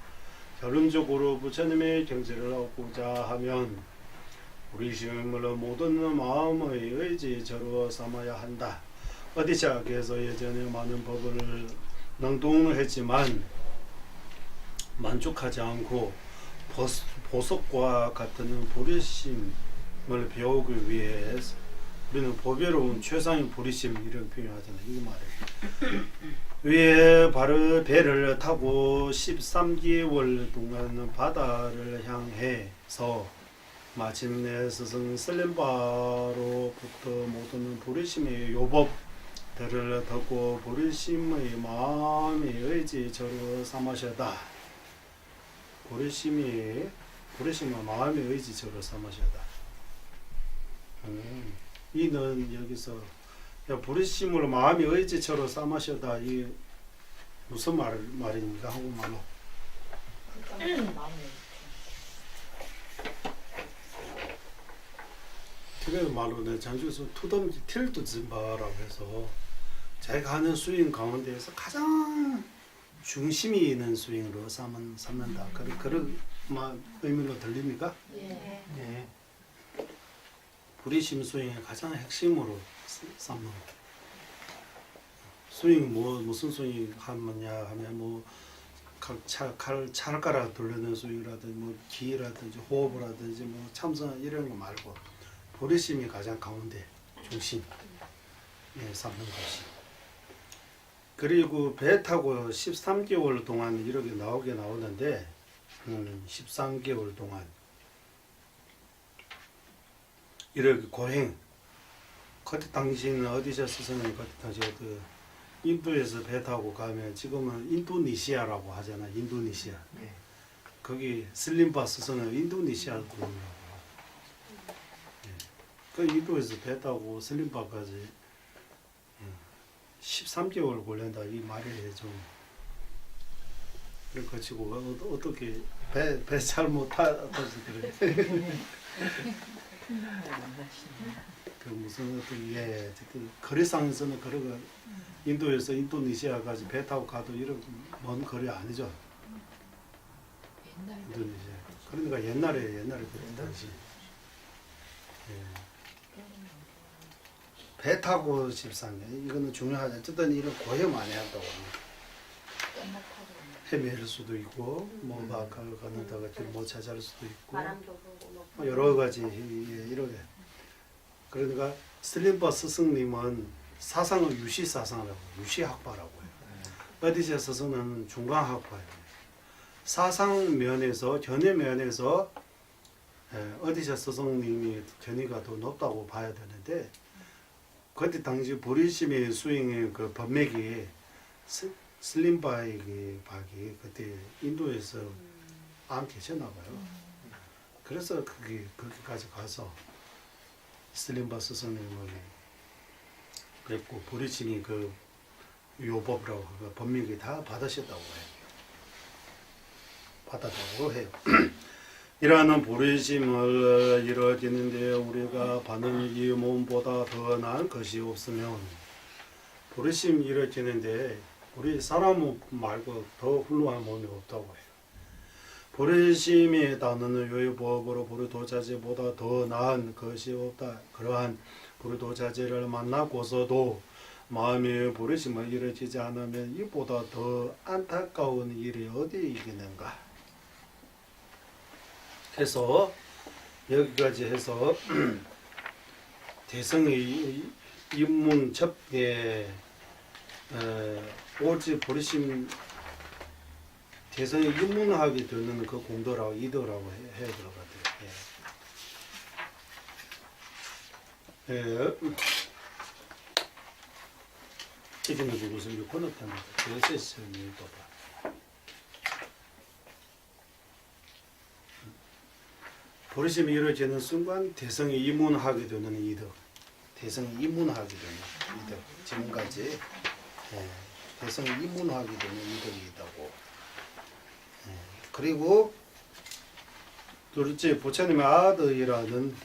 결론적으로 부처님의 경지를 얻고자 하면 보리심을 모든 마음의 의지처로 삼아야 한다. 어디자께서 예전에 많은 법을 능동했지만 만족하지 않고 보석과 같은 보리심을 배우기 위해서 우리는 보배로운 최상의 보리심 이렇게 표현하잖아요. 이거 말이에요. 위에 바로 배를 타고 13개월 동안 바다를 향해서 마침내 스승 슬림바로부터 모든 부르심의 요법들을 듣고 부르심의 마음의 의지처럼 삼으셨다. 부르심의 마음의 의지처럼 삼으셨다. 이는 여기서 부르심을 마음의 의지처럼 삼으셨다. 이 무슨 말입니까? 한국말로. 티베트 말로는 장주에서 투덤지 틸도 짐바라고 해서 자기가 하는 스윙 가운데에서 가장 중심이 있는 스윙으로 삼는다. 그런 의미로 들립니까? 예. 네. 부리심 스윙의 가장 핵심으로 삼는 거. 스윙 무슨 스윙 하느냐 하면 찰가락 돌리는 스윙이라든지 기라든지 호흡이라든지 참선 이런 거 말고 부리심이 가장 가운데 중심 삼는 것이. 그리고 배 타고 13개월 동안 이렇게 나오는데 13개월 동안 이렇게 고행. 그때 당시는 어디서 스승님 그때 당시에 인도에서 배 타고 가면 지금은 인도네시아라고 하잖아. 인도네시아. 네. 거기 슬림바 스승은 인도네시아로 들어오고. 그 인도에서 배 타고 슬림바까지 13개월 걸린다. 이 말이 좀 그치고 어떻게 배 잘못 타서 그래. 그 무슨 어떤 거리상에서는 그러고 인도에서 인도네시아까지 배 타고 가도 이런 먼 거리 아니죠. 인도네시아. 그러니까 옛날에 그 당시 배 타고 13년 이거는 중요하지. 어쨌든 이런 고해 많이 한다고 헤매일 수도 있고 가는다가 못 찾아갈 수도 있고 바람도 불고 여러 가지 이렇게. 그러니까 슬림바 스승님은 사상을 유시사상이라고 유시학파라고 해요. 어디서 스승은 중간학파예요. 사상 면에서 견해 면에서 어디서 스승님이 견해가 더 높다고 봐야 되는데 그때 당시 부리심의 스윙의 그 법맥이 슬림바의 박이 그때 인도에서 안 계셨나 봐요. 그래서 거기까지 가서 슬림바 스승님을 뵙고 부리심이 그 요법이라고 그 법맥이 다 받으셨다고 해요. 받았다고 해요. 이러한 부르심을 이루어지는데 우리가 받는 이 몸보다 더 나은 것이 없으면 부르심 이루어지는데 우리 사람 말고 더 훌륭한 몸이 없다고 해요. 부르심에 따르는 요법으로 부르도자제보다 더 나은 것이 없다. 그러한 부르도자제를 만나고서도 마음의 부르심을 이루어지지 않으면 이보다 더 안타까운 일이 어디 있겠는가. 해서 여기까지 해서 대성의 입문 접에 오지 부르심 대성의 입문하게 되는 그 공도라고 이도라고 해야 될 것 같아요. 책임을 주고서 이 코너 때문에 대세성이 봐봐. 부르심이 이루어지는 순간 대성이 입문하게 되는 이득, 대성이 입문하게 되는 이득, 지금까지 대성이 입문하게 되는 이득이 있다고. 그리고 둘째 부처님의 아들이라는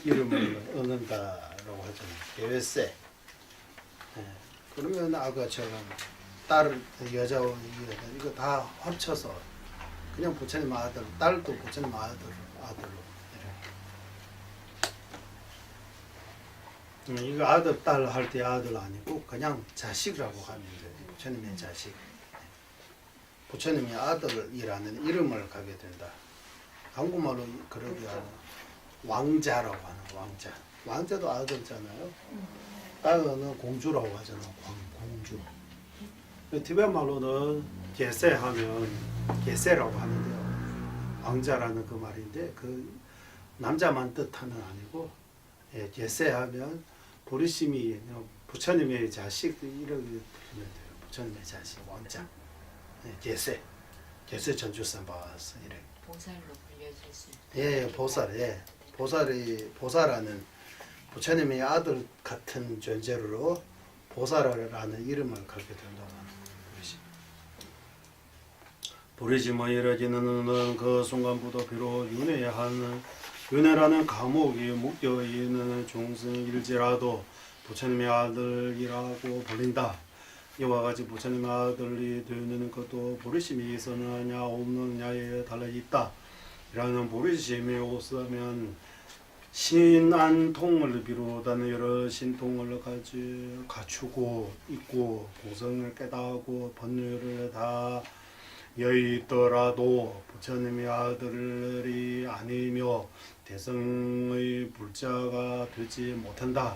이름을 얻는다라고 하잖아요. 계외세. 그러면 아까처럼 딸, 여자, 이거 다 합쳐서 그냥 부처님 아들, 딸도 부처님 아들로. 이거 아들, 딸 할 때 아들 아니고 그냥 자식이라고 하면 돼요. 부처님의 자식. 부처님의 아들이라는 이름을 가게 된다. 한국말로 그러게 하는 왕자라고 하는 왕자. 왕자도 아들잖아요. 딸은 공주라고 하잖아. 공주. 티베트 말로는 게세 하면 게세라고 하는데요. 왕자라는 그 말인데 그 남자만 뜻하는 아니고 예, 예세하면 보리심이 부처님의 자식 이렇게 들으면 돼요. 부처님의 자식 원자 예, 예세 전주선 봐서 이래. 보살로 불려질 수 있다. 예, 보살하는 부처님의 아들 같은 존재로 보살이라는 이름을 걸게 된다고 하는 것이. 부리심의 이르기는 그 순간부터 비록 윤회라는 감옥이 묶여 있는 중생일지라도 부처님의 아들이라고 불린다. 이와 같이 부처님의 아들이 되는 것도 부리심이 있었느냐 없느냐에 달려 있다. 이라는 부리심이 없으면 신안통을 비롯한 여러 신통을 갖추고 있고 공성을 깨닫고 법률을 다 여있더라도 부처님의 아들이 아니며 대성의 불자가 되지 못한다.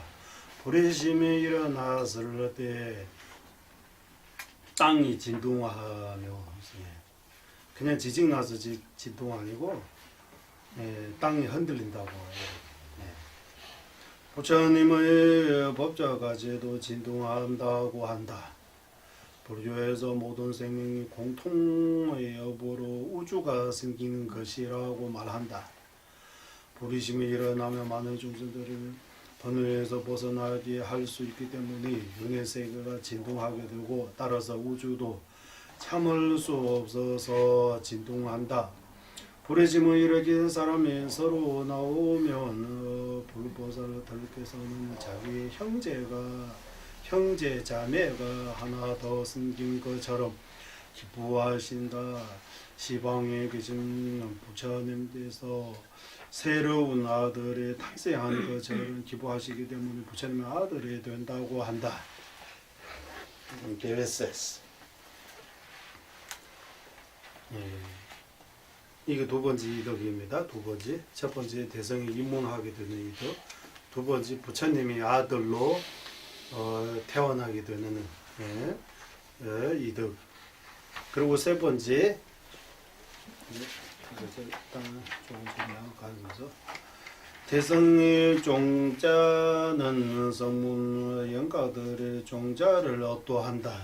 부리심이 일어났을 때 땅이 진동하며 그냥 지진 나서 진동 아니고 예, 땅이 흔들린다고 해요. 예. 부처님의 법자가지도 진동한다고 한다. 불교에서 모든 생명이 공통의 여부로 우주가 생기는 것이라고 말한다. 부리심이 일어나면 많은 중생들을 번뇌에서 벗어나게 할 수 있기 때문에 윤회 세계가 진동하게 되고 따라서 우주도 참을 수 없어서 진동한다. 부리심을 일으킨 사람이 서로 나오면 불보살들께서는 자기 형제 자매가 하나 더 생긴 것처럼 기뻐하신다. 시방에 계신 부처님께서 새로운 아들이 탄생한 것처럼 기뻐하시기 때문에 부처님의 아들이 된다고 한다. 게레세스. 이게 두 번째 이덕입니다. 두 번째. 첫 번째 대성이 입문하게 되는 이덕. 두 번째 부처님이 아들로 태어나게 되는 이덕. 그리고 세 번째 일단 조금 가면서 대성의 종자는 성문 영가들의 종자를 얻도한다.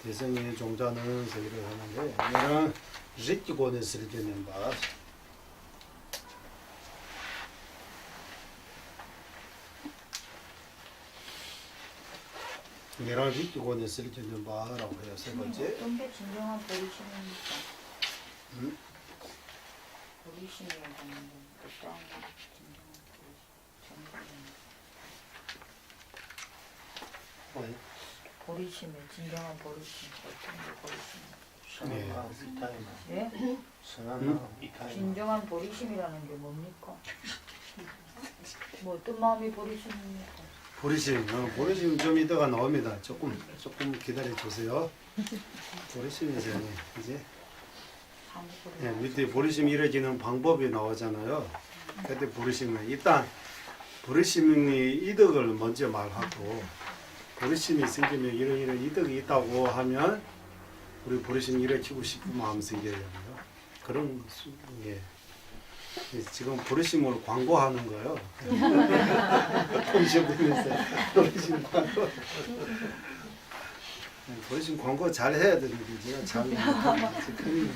대성의 종자는 소리를 하는데 얘는 릿기곤에 쓸 때는 봐. 얘랑 릿기곤에 쓸 때는 봐라고 해요. 세 번째. 어떤 게 진정한 보리심입니까? 응? 보리심이라는 건 어떤 게 진정한 보리심? 보리심이 진정한 보리심 어떤 게 보리심? 예? 진정한 보리심이라는 게 뭡니까? 뭐 어떤 마음이 보리심입니까? 보리심 좀 이따가 나옵니다. 조금 기다려 주세요. 보리심이 이제 예, 밑에 보리심이 이루어지는 방법이 나오잖아요. 그때 보리심은 일단 보리심의 이득을 먼저 말하고 보리심이 생기면 이런 이득이 있다고 하면 우리 보리심 일으키고 싶은 마음 생겨요. 그런 게 지금 보리심을 광고하는 거예요. 보리심에서 보리심 광고. 보리심 광고 잘 해야 되는데 제가 잘 못하는 큰일.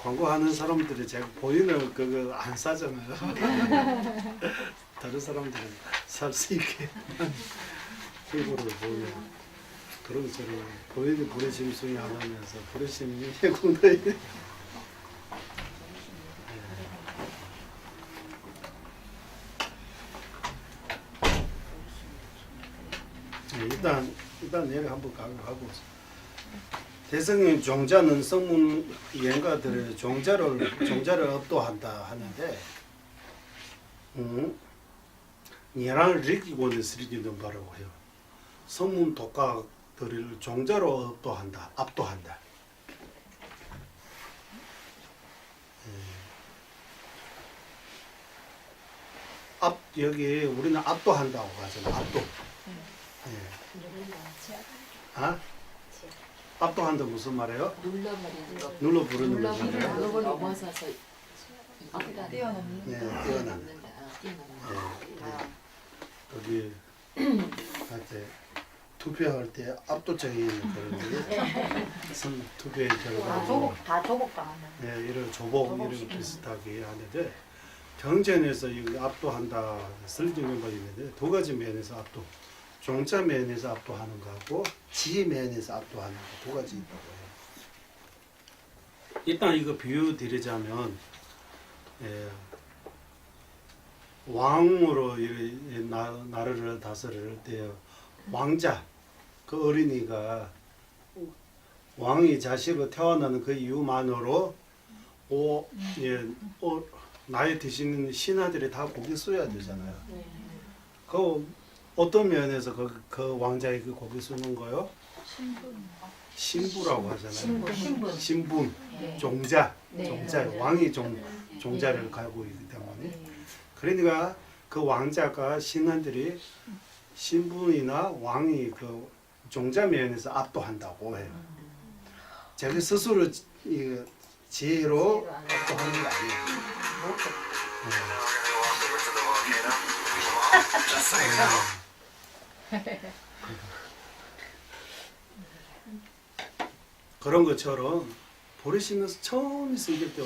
광고하는 사람들이 제가 보이는 그거 안 사잖아요. 다른 사람들은 살 수 있게 홍보를 보면 그런 것처럼 보이는 보리심 수행 안 하면서 보리심 해공도에 일단 얘를 한번 가고 대성의 종자는 성문 연가들의 종자를 업도한다 하는데 얘랑을 느끼고는 쓰리기는 바라고 해요. 성문 독각들을 종자로 업도한다, 압도한다. 여기 우리는 압도한다고 하잖아. 압도. 아? 압도한다 무슨 말이에요? 눌러버리는 거. 눌러 부르는 눌러버리는 거잖아요. 거 넘어서서 뛰어넘는 네, 거. 뛰어난다. 뛰어넘는 거. 네. 여기 이제 투표할 때 압도적인 그런 투표의 결과로 다 조복당하는. 네, 이런 조복 이런 비슷하게 하는데 경전에서 이걸 압도한다 설정면이 있는데 두 가지 면에서 압도, 종자 면에서 압도하는 거하고 지 면에서 압도하는 거 두 가지 있다고 해요. 일단 이거 비유 드리자면 왕으로 나라를 다스릴 때 왕자 그 어린이가 왕이 자식으로 태어나는 그 이유만으로 나이 드시는 신하들이 다 고개 쏘야 되잖아요. 그 어떤 면에서 그 왕자의 그 고개 쏘는 거요? 신부라고 하잖아요. 신분, 네. 종자, 네. 종자, 왕이 종자를 가지고 있기 때문에. 그러니까 그 왕자가 신하들이 신분이나 왕이 그 종자 면에서 압도한다고 해요. 자기 스스로 지혜로 압도하는 거 아니에요. 그런 것처럼 보리시면서 처음 생길 때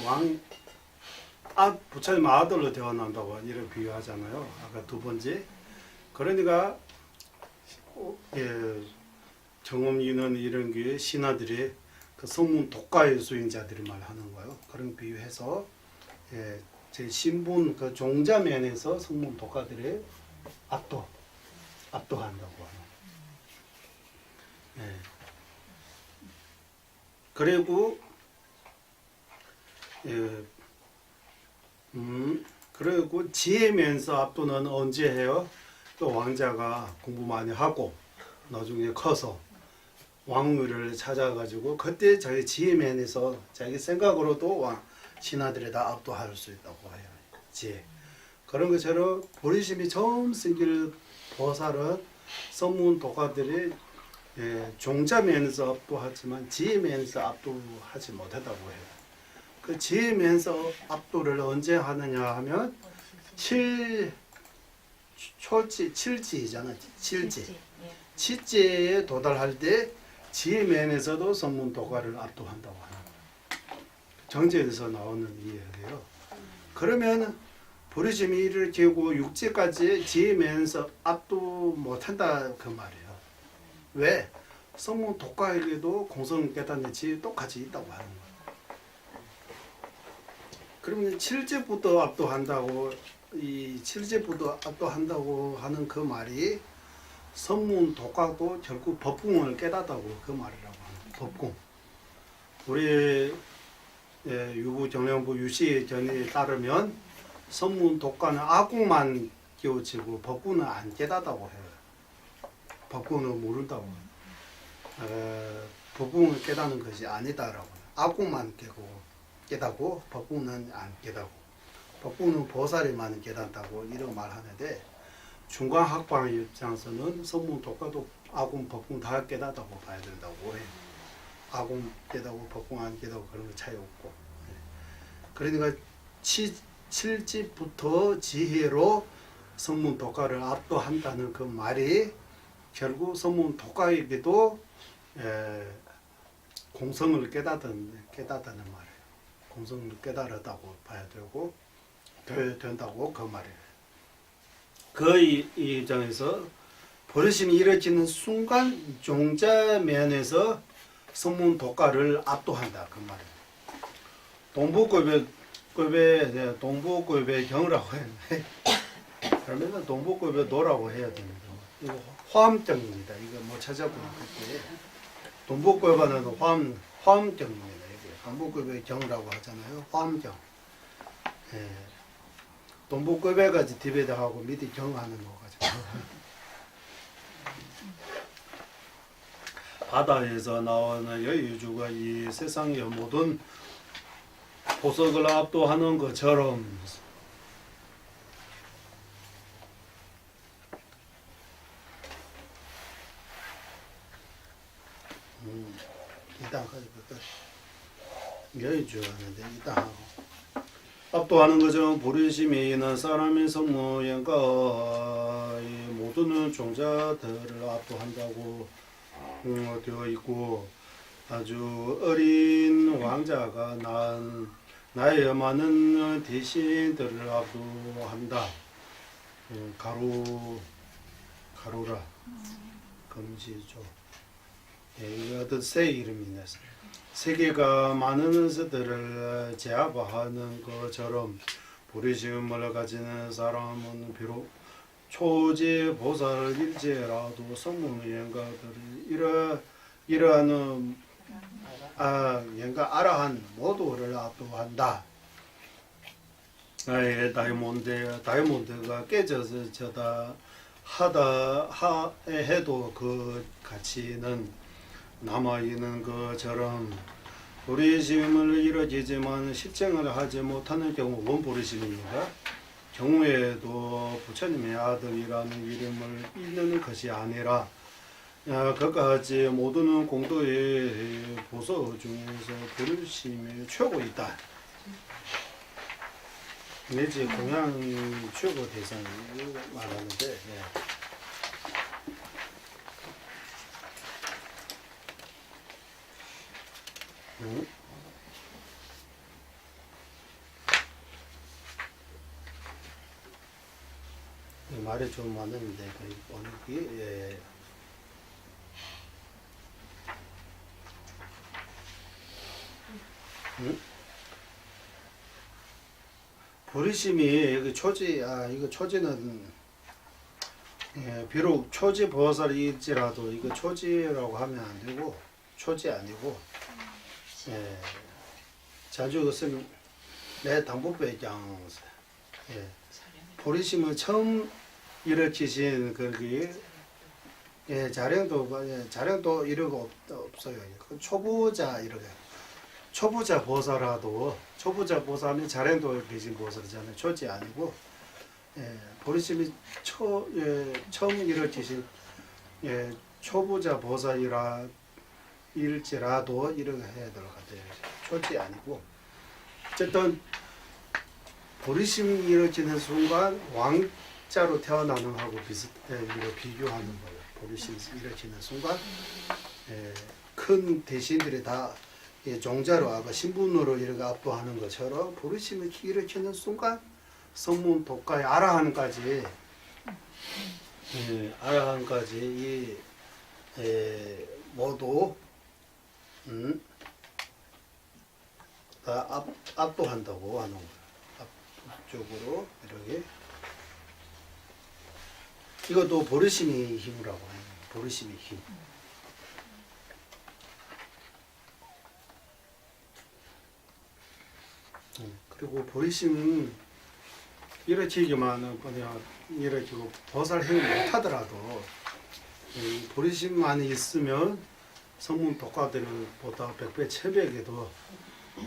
부처님 아들로 태어난다고 이런 비유하잖아요. 아까 두 번째. 그러니까 정엄이는 이런 게 신하들이 그 성문 독가의 수행자들이 말하는 거예요. 그런 비유해서 제 신분 그 종자 면에서 성문 독가들이 압도한다고 하는. 그리고 그리고 지혜면서 압도는 언제 해요? 또 왕자가 공부 많이 하고 나중에 커서 왕위를 찾아가지고 그때 자기 지혜면에서 자기 생각으로도 신하들이 다 압도할 수 있다고 해요. 지혜. 그런 것처럼 보리심이 처음 생길 보살은 성문 독가들이 종자면에서 압도하지만 지혜면에서 압도하지 못했다고 해요. 그 지혜면에서 압도를 언제 하느냐 하면 칠지잖아. 칠지에 도달할 때 지혜면에서도 성문 독가를 압도한다고 하는 거예요. 정제에서 나오는 이야기예요. 그러면 보리심이 이를 깨고 육지까지 지혜면에서 압도 못한다 그 말이에요. 왜? 성문 독가에게도 공성 깨닫는 지혜 똑같이 있다고 하는 거예요. 그러면 칠제부터 압도한다고 하는 그 말이 성문 독가도 결국 법궁을 깨닫다고 그 말이라고 하는 법궁. 우리 유부정령부 유시전에 따르면 성문 독가는 아궁만 깨우치고 법궁은 안 깨닫다고 해요. 법궁은 모른다고. 법궁을 깨닫는 것이 아니다라고. 아궁만 깨닫고 법궁은 안 깨닫고. 법궁은 보살이만 깨닫다고 이런 말하는데 중간학방의 입장에서는 성문 독가도 아궁 법궁 다 깨닫다고 봐야 된다고 해요. 아궁 깨닫고 법궁 안 깨닫고 그런 거 차이 없고. 그러니까 칠지부터 지혜로 성문 독가를 압도한다는 그 말이 결국 성문 독가에게도 공성을 깨닫는 말이에요. 공성을 깨달았다고 봐야 되고 된다고 그 말이에요. 그 입장에서 보리심이 이루어지는 순간 종자면에서 성문 독가를 압도한다 그 말이에요. 동부급의 경이라고 했는데 그러면 동부급의 노라고 해야 됩니다. 이거 화엄경입니다. 이거 뭐 찾아보면 그때 동부급은 화엄경입니다. 동부급의 경이라고 하잖아요. 화엄경. 동부급에까지 디베드하고 밑에 경하는 거 가지고. 바다에서 나오는 여유주가 이 세상의 모든 보석을 압도하는 것처럼 일단 가지고 여기 주하는데 일단 하고 압도하는 거죠. 보리심이 있는 사람의 성모연가 모두는 종자들을 압도한다고 되어 있고 아주 어린 왕자가 낳은 나의 많은 대신들을 압도한다. 가루라 금지조. 이것도 새 이름이네. 세계가 많은 것들을 제압하는 것처럼 보리심을 가지는 사람은 비록 초지 보살일지라도 성문의 영가들이 이러한 영가 아라한 모두를 압도한다. 다이몬드가 깨져서 저다 해도 그 가치는 남아있는 것처럼 보리심을 이루어지지만 실증을 하지 못하는 경우 원보리심입니다. 경우에도 부처님의 아들이라는 이름을 잊는 것이 아니라 그까지 모두는 공도의 보서 중에서 보리심이 최고이다. 내지 공양 최고 대상을 말하는데 말이 좀 많은데 어느 게 보리심이 여기 초지 이거 초지는 비록 초지 보살일지라도 이거 초지라고 하면 안 되고 초지 아니고 자주 그것은 내 당부배장 보리심을 처음 일으키신 거기 자령도 이런 거 없어요. 초보자 이렇게 초보자 보살라도 초보자 보살은 자령도 계신 보살이잖아요. 초지 아니고 보리심이 처음 일으키신 초보자 보살이라 일지라도 이렇게 해야 될 것 같아요. 초지 아니고 어쨌든 보리심이 일으키는 순간 왕자로 태어나는 하고 비교하는 거예요. 보리심이 일으키는 순간 큰 대신들이 다 종자로 아까 신분으로 이렇게 압도하는 것처럼 보리심이 일으키는 순간 성문 독가의 아라한까지 아라한까지 모두 다 압도한다고 하는 거예요. 앞쪽으로 이렇게 이것도 보리심의 힘이라고 해요. 보리심의 힘. 그리고 보리심은 일으키기만 일으키고 보살 행위 못하더라도 보리심만 있으면 성문 독가들보다 100배, 1000배에도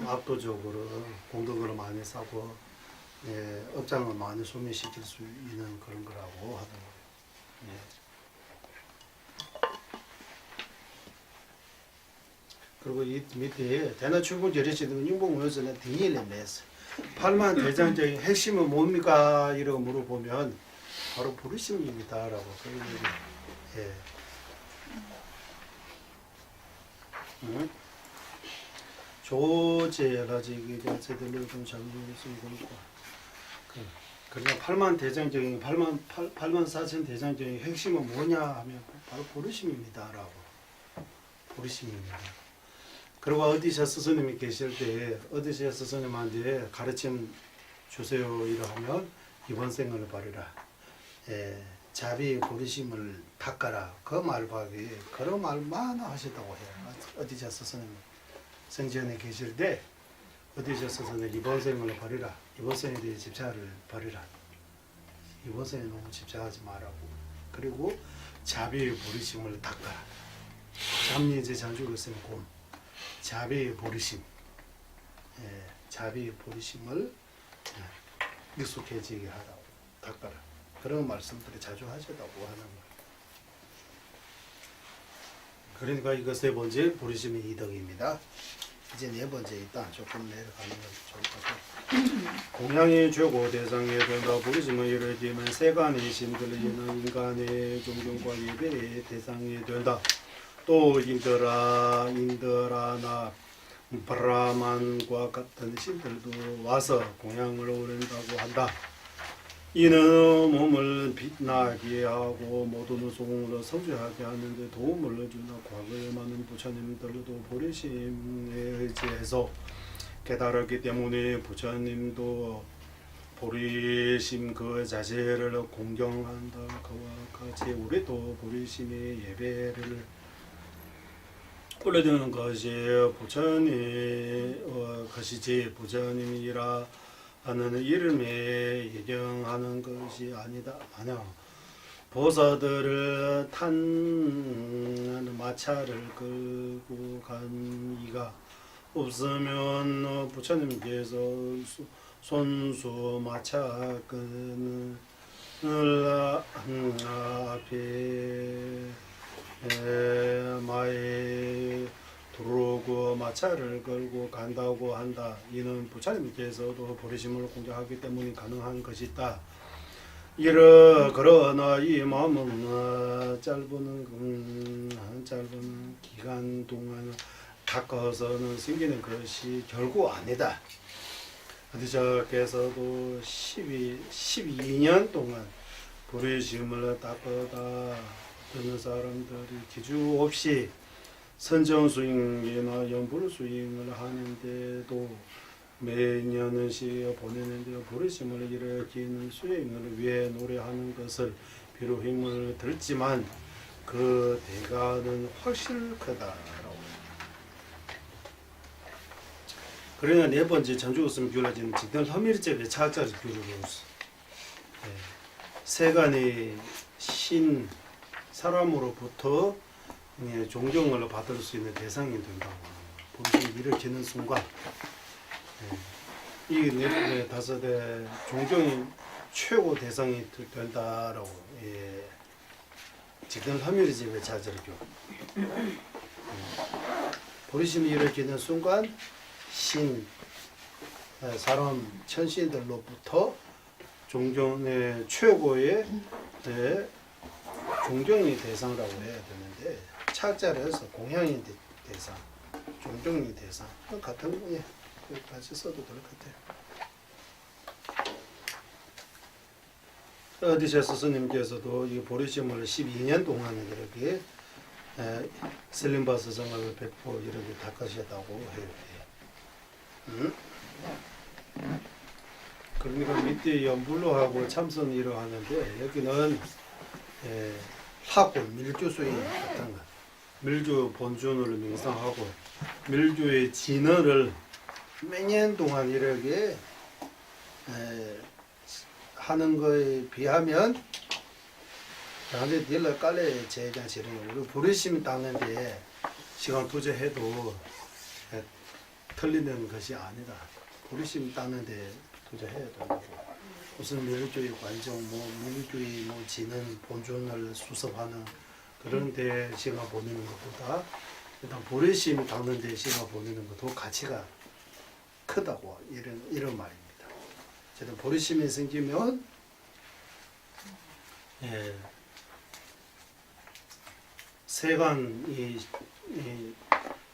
압도적으로 공덕을 많이 쌓고 업장을 많이 소멸시킬 수 있는 그런 거라고 하더라고요. 그리고 이 밑에 대나출국 절에서는 윤봉원에서는 등일을 냈어요. 팔만 대장적인 핵심은 뭡니까? 이러고 물어보면 바로 보리심입니다라고 그런 얘기. 조제라지기 대체들로 좀 잘못했으니까 그러나 8만 대장적인 8만 4천 대장적인 핵심은 뭐냐 하면 바로 보리심입니다라고. 보리심입니다. 그리고 어디서 스승님이 계실 때 어디서 스승님한테 가르침 주세요 이러하면 이번 생을 바르라. 자비 보리심을 닦아라. 그 말박이 그런 말만 하셨다고 해요. 어디서 스승님 생전에 계실 때 어디서 스승님 이번 생을 바르라. 이번 생에 대해 집착을 버리라. 이번 생에 너무 집착하지 말라고. 그리고 자비 보리심을 닦아라. 잡리제 장주를 쓰는 곰. 자비 보리심, 자비 보리심을 익숙해지게 하라고 닦아라. 그런 말씀들을 자주 하시다고 하는 거예요. 그러니까 이거 세 번째 보리심의 이덕입니다. 이제 네 번째 일단 조금 내려가는 건 좋을 것 같아요. 공양이 최고 대상에 된다. 보리심은 이르기면 세간의 신들을 이는 인간의 존경과 예배의 대상이 된다. 또 인드라나 브라만과 같은 신들도 와서 공양을 오른다고 한다. 이는 몸을 빛나게 하고 모든 소공으로 성취하게 하는데 도움을 주나 과거에 많은 부처님들도 보리심에 의지해서 깨달았기 때문에 부처님도 보리심 그 자체를 공경한다. 그와 같이 우리도 보리심의 예배를 올려드리는 것이 것이지 부처님이라 하는 이름에 예경하는 것이 아니다. 아니야. 보사들을 탄 마차를 끌고 간 이가 없으면 부처님께서 손수 마차 끈을 앞에 마에 들어오고 마차를 걸고 간다고 한다. 이는 부처님께서도 보리심을 공경하기 때문에 가능한 것이다. 그러나 이 마음은 짧은 기간 동안 닦아서는 생기는 것이 결국 아니다. 어디저께서도 12년 동안 보리심을 닦아다 드는 사람들이 기주 없이 선정 수행이나 연불 수행을 하는데도 매년씩 보내는데 보리심을 일으키는 수행을 위해 노래하는 것을 비록 힘을 들지만 그 대가는 확실히 크다라고. 그러나 네 번째 전주었으면 규라지는 직전 허밀제의 차학자를 규로로서 세간의 신 사람으로부터 존경을 받을 수 있는 대상이 된다고. 보리심을 일으키는 순간 이 네 다섯의 존경이 최고 대상이 된다라고. 지금 허밀집의 자절교. 보리심이 일으키는 순간 신 사람 천신들로부터 존경의 최고의 존경의 대상이라고 해야 되는데 차자를 해서 공양의 대상, 존경의 대상 같은 거예요. 같이 써도 될 것 같아요. 어디서 스님께서도 이 보리심을 12년 동안 이렇게 슬림바스 정을 백보 이렇게 닦으셨다고 해요. 그러니까 밑에 연불로하고 참선 일을 하는데 여기는 하고 밀주 수행 같은 거, 밀주 본尊을 명상하고 밀주의 진언을 몇 년 동안 이렇게 하는 거에 비하면 당시 딜러 깔레 제장 지르는 우리 보리심 닦는데 시간 투자해도 틀리는 것이 아니다. 보리심 닦는데 투자해야 된다고. 무슨 밀주의 관정, 밀주의 진은 본尊을 수습하는 그런 데 시간 보내는 것보다 일단 보리심 닦는 데 시간 보내는 것도 가치가 크다고 이런 말입니다. 어쨌든 보리심이 생기면 세간 이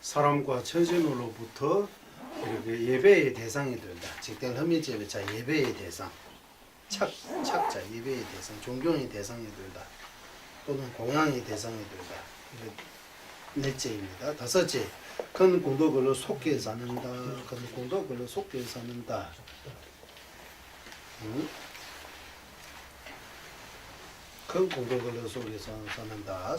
사람과 천신으로부터 이렇게 예배의 대상이 된다. 직된 허미제배차 예배의 대상, 착자 예배의 대상, 존경의 대상이 된다. 또는 공양의 대상이 된다. 넷째입니다. 다섯째, 큰 공덕을 속게 사는다. 큰 공덕을 속게 사는다. 큰 공덕을 속에서 사는다.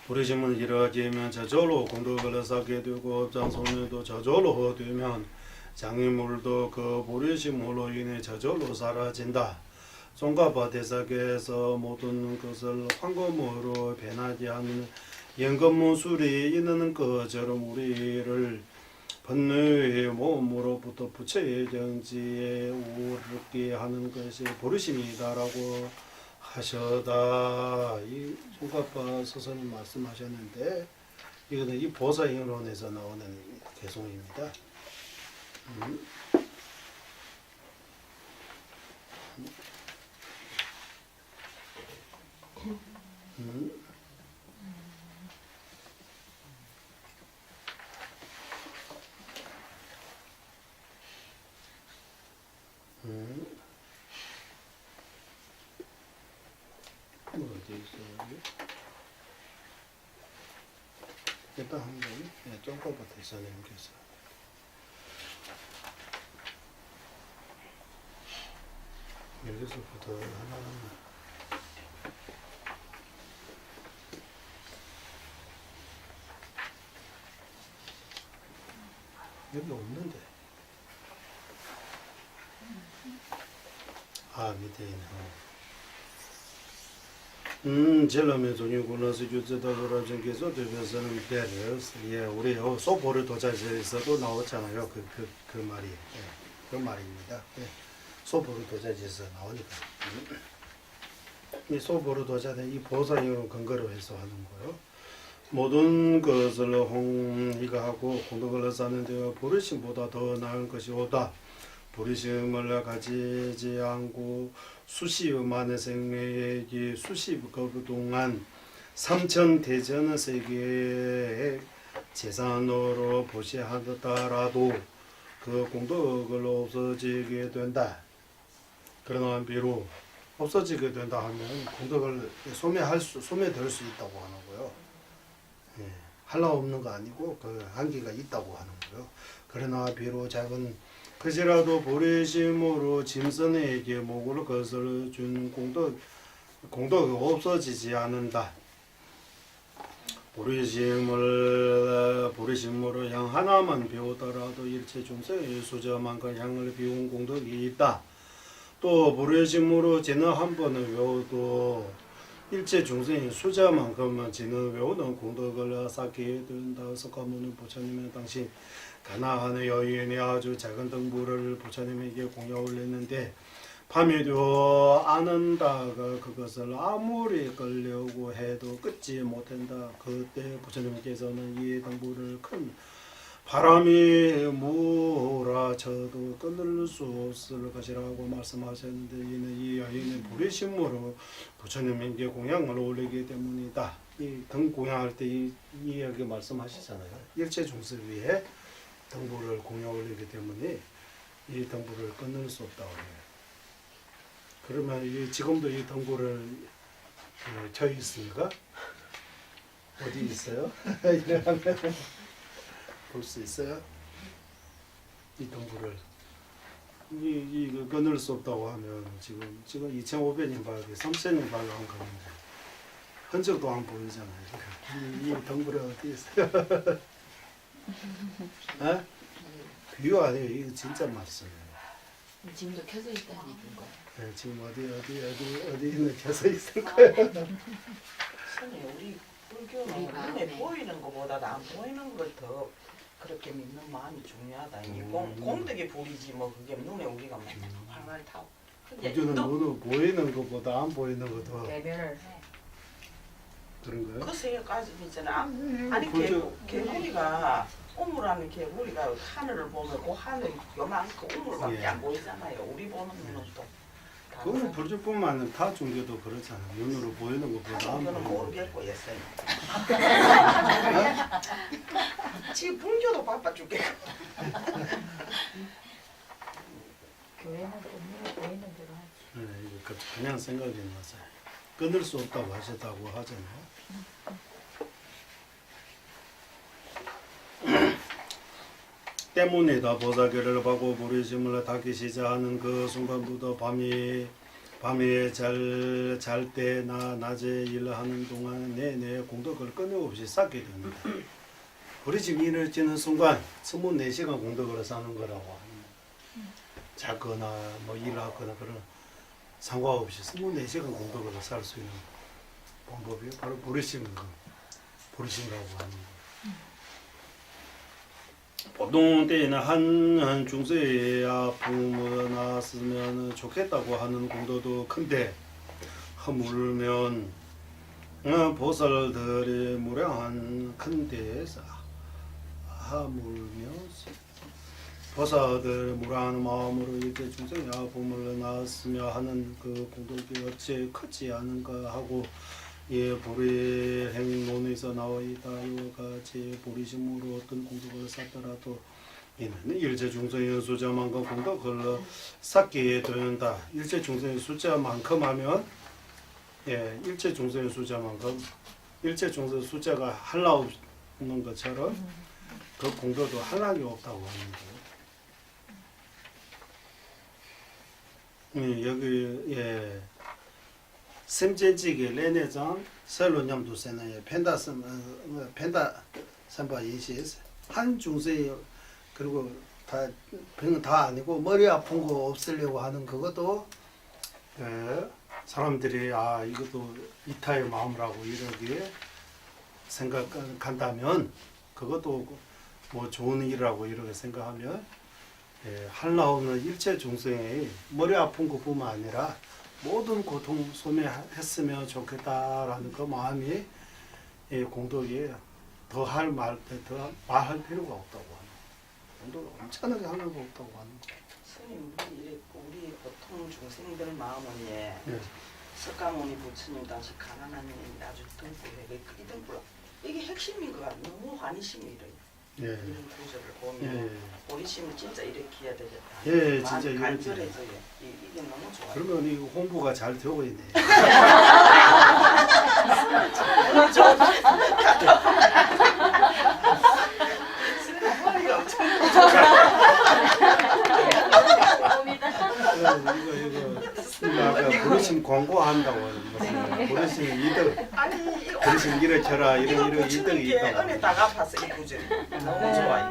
보리심을 일어나면 저절로 공덕을 쌓게 되고 장소면도 저절로 되면 장애물도 그 보리심으로 인해 저절로 사라진다. 종가바 대사께서 모든 것을 황금으로 변하게 하는 영검무술이 있는 것처럼 우리를 번뇌의 몸으로부터 부처의 정지에 오르게 하는 것이 보리심이다라고 하셔다. 이 송가빠 스승님 말씀하셨는데 이거는 이 보사인론에서 나오는 개송입니다. 어디 있어요? 일단 한번 쫑거부터 선생님께서 여기서부터 하나는 여기 없는데. 아, 밑에 있네. 제라메 종류군에서 주제다로라 정께서 되면서는 베르스 예 우리 소보르 도자지에서도 나왔잖아요. 그 말이 그 말입니다. 소보르 도자지에서 나오니까 이 소보르 도자는 이 보사용을 근거로 해서 하는 거요. 모든 것을 이거 하고 공덕을 사는데 버르심보다 더 나은 것이 오다. 버르심을 가지지 않고 수십만의 생명이 수십 그 동안 삼천대전 세계의 재산으로 보시하더라도 그 공덕을 없어지게 된다. 그러나 비록 없어지게 된다 하면 공덕을 소매될 수 있다고 하는 거예요. 예, 할라 없는 거 아니고 그 한계가 있다고 하는 거예요. 그러나 비록 작은 그지라도 보리심으로 짐승에게 목을 거슬러 준 공덕이 없어지지 않는다. 보리심으로 향 하나만 배우더라도 일체 중생의 수저만큼 향을 비운 공덕이 있다. 또 보리심으로 지는 한 번을 외워도 일체 중생의 수자만큼만 지는 외우는 공덕을 쌓게 된다. 석가모니 부처님은 당시 가나한 여인이 아주 작은 등불을 부처님에게 공양 올렸는데 밤이 되어 않는다가 그것을 아무리 끌려고 해도 끊지 못한다. 그때 부처님께서는 이 등불을 큰 바람이 몰아쳐도 끊을 수 없을 것이라고 말씀하셨는데 이는 이 여인의 보리심으로 부처님에게 공양을 올리기 때문이다. 이 등 공양할 때 이 이야기 말씀하시잖아요. 일체 중생 위에 등불을 공양 올리기 때문에 이 등불을 끊을 수 없다고 해요. 그러면 지금도 이 등불을 켜 있습니까? 어디 있어요? 볼 수 있어요? 이 등불을 이거 끊을 수 없다고 하면 지금 2,500년 밝게 3,000년 밝게 한 겁니다. 흔적도 안 보이잖아요. 이 등불이 어디 있어요? 어? 비유 아니에요. 이거 진짜 말씀이에요. 지금도 켜져 있다는 얘기인가요? 네, 지금 어디 있는 켜져 있을 거예요. 선생님 우리 불교는 눈에 보이는 것보다 안 보이는 걸 더 그렇게 믿는 마음이 중요하다. 이 공덕이 불이지 뭐 그게 눈에 우리가 막 활활 타고. 불교는 눈으로 보이는 것보다 안 보이는 거 더 대면을 그런 거예요? 그 세계까지 있잖아. 아니 그죠. 개구리가 우물하는 개구리가 하늘을 보면 그 하늘 요만큼 우물밖에 예. 안 보이잖아요. 우리 보는 눈은 또. 그거는 불교뿐만 아니라 다 종교도 그렇잖아요. 눈으로 보이는 것보다 안 불교는 보이는 거. 모르겠고 예수님. 지금 불교도 바빠 죽겠고. 교회는 눈으로 보이는 대로 하지. 네, 이거 그냥 생각이 나서 끊을 수 없다고 하셨다고 하잖아요. 때문이다. 보살교를 받고 부르심을 닫기 시작하는 그 순간부터 밤이 잘 때나 낮에 일하는 동안 내 공덕을 끊임없이 쌓게 됩니다. 부르심 이루어지는 순간 24시간 공덕을 쌓는 거라고 합니다. 자거나 뭐 일하거나 그런 상관없이 24시간 공덕을 쌓을 수 있는 방법이 바로 부르심이라고 하는 거예요. 보통 때에는 한 중세의 아픔을 났으면 좋겠다고 하는 공덕도 큰데 하물면 보살들의 무량한 큰 데에서 하물며 보살들의 무량한 마음으로 이렇게 중생의 아픔을 나았으며 하는 그 공덕이 어찌 크지 않은가 하고 예 보리 행론에서 나와 있다. 이와 같이 보리심으로 어떤 공덕을 쌓더라도 이는 일체 중생의 숫자만큼 공덕을 쌓기에 된다. 일체 중생의 숫자만큼 하면 예 일체 중생의 숫자만큼 일체 중생의 숫자가 하나 없는 것처럼 그 공덕도 하나가 없다고 하는 거예요. 여기 예 semjenjige 레네장 설로냠도 세나에 펜다 선바 이시에서 한 중세 그리고 다 병은 다 아니고 머리 아픈 거 없애려고 하는 그것도 예, 사람들이 아 이것도 이타의 마음이라고 이렇게 생각한다면 그것도 뭐 좋은 일이라고 이렇게 생각하면 예, 한나 없는 일체 중생의 머리 아픈 것뿐만 아니라 모든 고통 소멸했으면 좋겠다라는 그 마음이 예, 공덕이 더 말할 필요가 없다고 하는 거예요. 공덕이 엄청나게 하나가 없다고 하는 거예요. 스님 우리 보통 중생들 마음은 예. 예. 석가모니 부처님 당시 가난한 아주 등불에 이 등불 이게 핵심인 것 같아요. 너무 환희심이 이래요. 예. 이런 구절을 보면 예. 보리심을 진짜 이렇게 해야 되겠다. 예, 진짜 이렇게. 간절해져요. 이게 너무 좋아요. 그러면 이 홍보가 잘 되고 있네. 머리가 엄청 이거 아까 보리심 광고한다고 하는 보리심 이득 아니 이거 보리심 이렇게 해라 이거 이런 붙이는 이득이 게 있다고. 은혜 다 갚았어 이 구절. 너무 좋아요.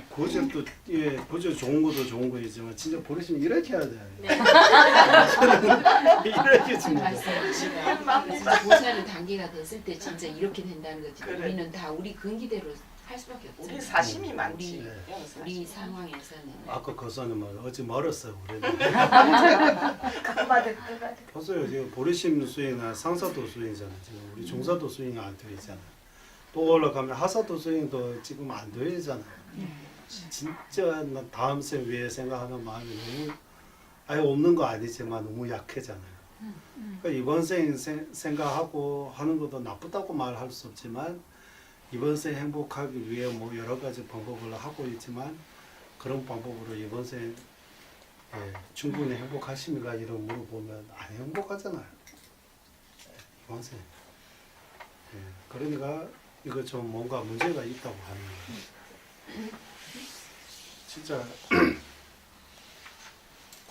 구절도 예 구절 좋은 것도 좋은 거이지만 진짜 보리심 이렇게 해야 돼. 이렇게 주는 거. 맞습니다. 진짜 보살을 단계가 됐을 때 진짜 이렇게 된다는 거지. 그래. 우리는 다 우리 근기대로 할 수밖에 없어. 우리 사심이 많지. 네. 우리 상황에서는 아까 그 선은 어찌 멀었어요 우리는. 맞아. 보세요 지금 보리심 수행은 상사도 수행이잖아요. 지금 우리 중사도 수행이 안 되어 있잖아요. 또 올라가면 하사도 수행도 지금 안 되어 있잖아요. 진짜 나 다음 생 위에 생각하는 마음이 너무 아예 없는 거 아니지만 너무 약해잖아요. 그러니까 이번 생 생각하고 하는 것도 나쁘다고 말할 수 없지만 이번 생 행복하기 위해 뭐 여러 가지 방법을 하고 있지만 그런 방법으로 이번 생 예, 충분히 행복하십니까? 이런 물어보면 안 행복하잖아요. 이번 생. 예, 그러니까 이거 좀 뭔가 문제가 있다고 하는 거예요. 진짜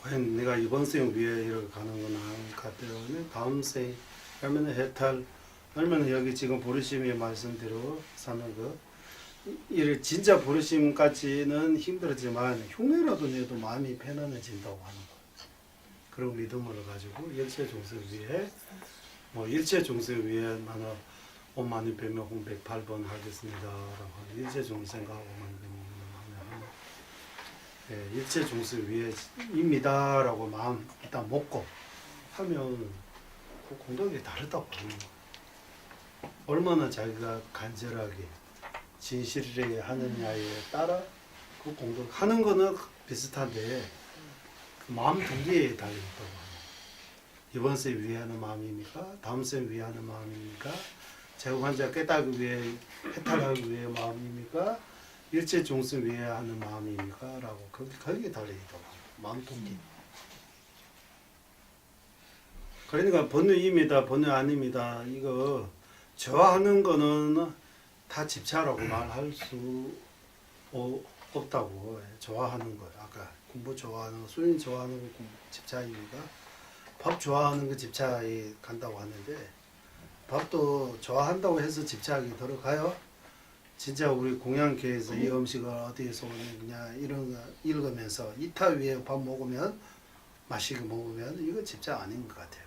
과연 내가 이번 생 위에 이렇게 가는 건 아닌 것 같아요. 다음 생 하면 해탈 아니면 여기 지금 보리심의 말씀대로 사는 거 이를 진짜 보리심까지는 힘들지만 흉내라도 내도 마음이 편안해진다고 하는 거예요. 그런 믿음을 가지고 일체 중생 위에 뭐 일체 중생 위에 나는 엄마니 배명홍 108번 하겠습니다라고 하는 일체 중생하고만 예, 일체 중생 위에입니다라고 마음 일단 먹고 하면 그 공덕이 다르다고 하는 거예요. 얼마나 자기가 간절하게 진실하게 하느냐에 따라 그 공덕 하는 거는 비슷한데 그 마음 동기에 달려있다고 하는 거예요. 이번 생 위하는 마음입니까? 다음 생 위하는 마음입니까? 제국환자 깨닫기 위해 해탈하기 위해 마음입니까? 일체 중생 위해 하는 마음입니까? 라고 거기에 달려있다고 마음 동기. 그러니까 번뇌입니다, 번뇌 아닙니다. 이거 좋아하는 거는 다 집차라고 말할 수 없다고. 좋아하는 거 아까 공부 좋아하는 거, 수행 좋아하는 거 집차입니다. 밥 좋아하는 거 집차에 간다고 하는데 밥도 좋아한다고 해서 집착이 들어가요? 진짜 우리 공양교에서 이 음식을 어디에서 오느냐 이런 거 읽으면서 이타 위에 밥 먹으면 맛있게 먹으면 이거 집착 아닌 것 같아요.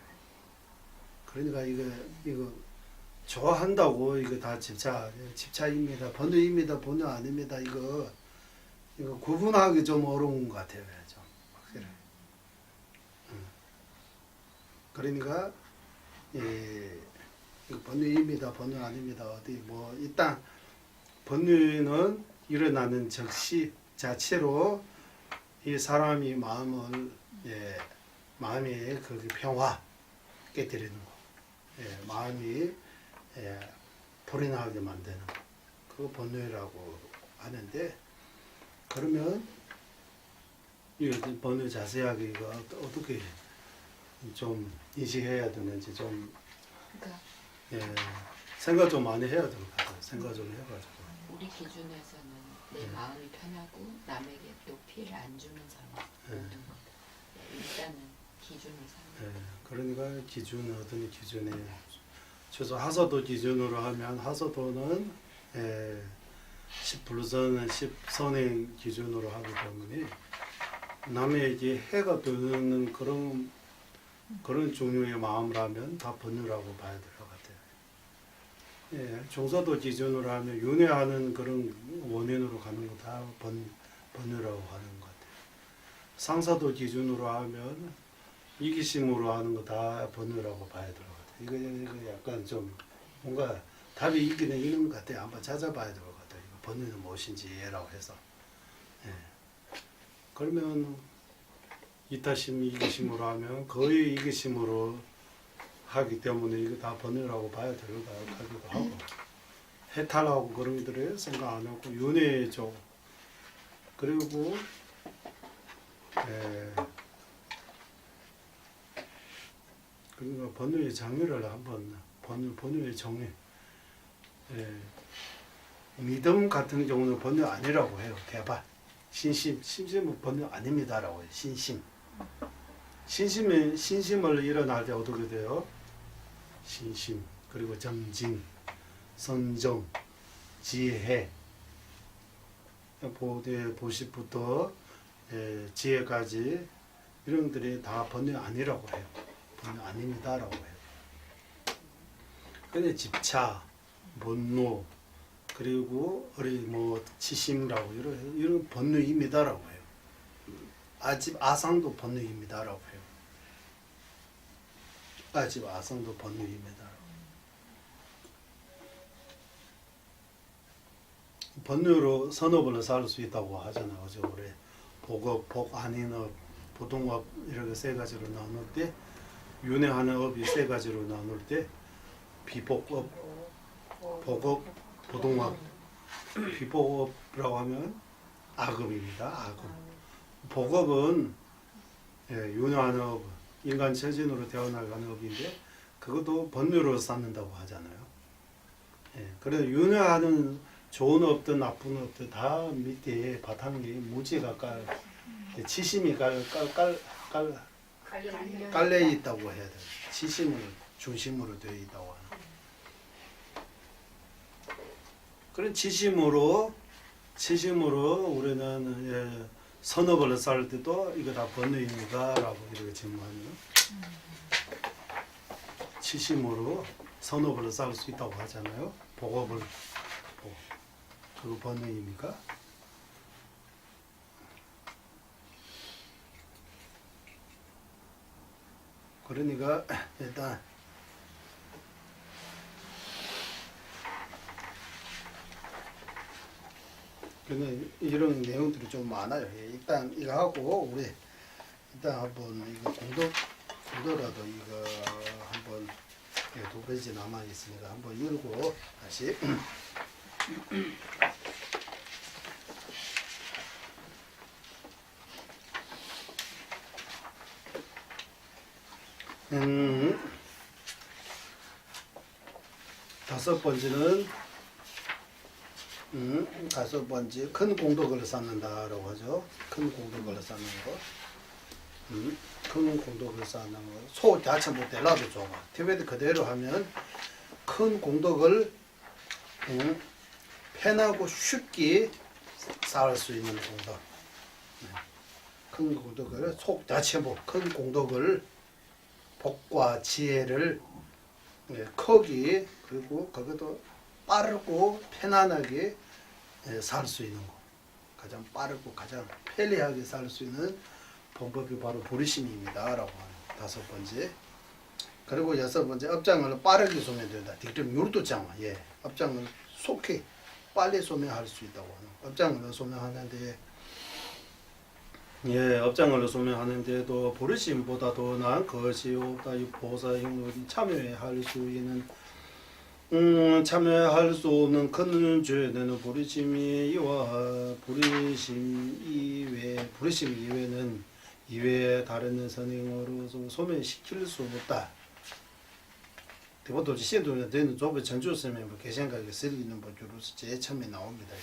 그러니까 이거 좋아한다고 이거 다 집착입니다. 번뇌입니다. 번뇌 아닙니다. 이거 구분하기 좀 어려운 것 같아요. 좀 확실히. 그러니까 이거 번뇌입니다, 번뇌 아닙니다. 어디 뭐 일단 번뇌는 일어나는 즉시 자체로 이 사람이 마음을 마음의 그 평화 깨뜨리는 거, 마음이 불이 나게 만드는 거, 그거 번뇌라고 하는데, 그러면 이 번뇌 자세하게 이거 어떻게 좀 인식해야 되는지 좀 그러니까 생각 좀 많이 해야 될 것 같아요. 생각 좀 해가지고. 우리 기준에서는 내 마음이 편하고 남에게 또 피해를 안 주는 사람 모든 것. 일단은 기준을 삼는. 그러니까 기준 어떤 기준에 최소 하사도 기준으로 하면 하사도는 10불선 10선행 기준으로 하기 때문에 남에게 해가 되는 그런 종류의 마음이라면 다 번뇌라고 봐야 될 것 같아요. 종사도 기준으로 하면 윤회하는 그런 원인으로 가는 거 다 번뇌라고 하는 것 같아요. 상사도 기준으로 하면 이기심으로 하는 거 다 번뇌라고 봐야 될 것 같아요. 이거 약간 좀 뭔가 답이 있기는 있는 것 같아요. 한번 찾아봐야 될 것 같아요. 이거 번뇌는 무엇인지 이해라고 해서. 그러면 이타심, 이기심으로 하면 거의 이기심으로 하기 때문에 이거 다 번뇌라고 봐야 될 것 같기도 하고, 해탈하고 그런 것들을 생각 안 하고 윤회죠. 그리고 그러니까 번뇌의 장르를 한번 번뇌의 정리. 믿음 같은 경우는 번뇌 아니라고 해요. 대발. 신심은 번뇌 아닙니다라고 해요. 신심을 일어날 때 어떻게 돼요? 신심, 그리고 정진, 선정, 지혜, 보시부터 지혜까지 이런 것들이 다 번뇌 아니라고 해요. 번뇌 아닙니다라고 해요. 근데 집차, 분노, 그리고 치심이라고 이런 번뇌입니다라고 해요. 아상도 번뇌입니다라고 해요. 아상도 번뇌입니다. 번뇌로 선업을 살 수 있다고 하잖아요. 그죠? 우리 복업, 복안인업, 보동업 이렇게 세 가지로 나눌 때, 윤회하는 업이 세 가지로 나눌 때, 비복업, 복업, 보동업. 비복업이라고 하면 악업입니다. 악업. 복업은 윤회하는 업, 인간 체진으로 태어나가는 업인데, 그것도 번뇌로 쌓는다고 하잖아요. 그래서 윤회하는 좋은 업든 나쁜 업든 다 밑에 바탕에 무지가 치심이 깔려 있다고 해야 돼요. 치심을 중심으로 되어 있다고 하는. 그런 치심으로 우리는 선업을 쌓을 때도 이거 다 번뇌입니다라고 이렇게 질문하면, 치심으로 선업을 쌓을 수 있다고 하잖아요. 복업을 그거 번뇌입니까? 그러니까 일단 이런 내용들이 좀 많아요. 일단 이거 하고 우리 일단 한번 이거 공도라도 이거 한번 두 페이지 남아 있으니까 한번 읽고 다시. 다섯 번째는 다섯 번째 큰 공덕을 쌓는다라고 하죠. 큰 공덕을 쌓는 거. 큰 공덕을 쌓는 거. 소 자체 못 될라도 좋아. 티베트 그대로 하면 큰 공덕을 편하고 쉽게 쌓을 수 있는 공덕. 큰 공덕을 속 자체 큰 공덕을 복과 지혜를 크기, 그리고 그것도 빠르고 편안하게 살 수 있는 거. 가장 빠르고 가장 편리하게 살 수 있는 방법이 바로 보리심입니다 라고 하는 다섯 번째. 그리고 여섯 번째 업장을 빠르게 소매된다. 뒷점 요르도 장아. 예. 업장을 속히 빨리 소매할 수 있다고 하는. 업장을 소매하는데 예, 업장을 소매하는데도 버르심보다 더 나은 것이 없다. 이 보사 행동이 참여할 수 있는 참여할 수 없는 큰 죄는 버르심이 이와 버르심 이외는 이외에 다른 선행으로서 소매시킬 수 없다. 그것도 신도는 되는 조배 전주스면 뭐 개생각에 쓰이는 법주로서 제일 처음에 나옵니다.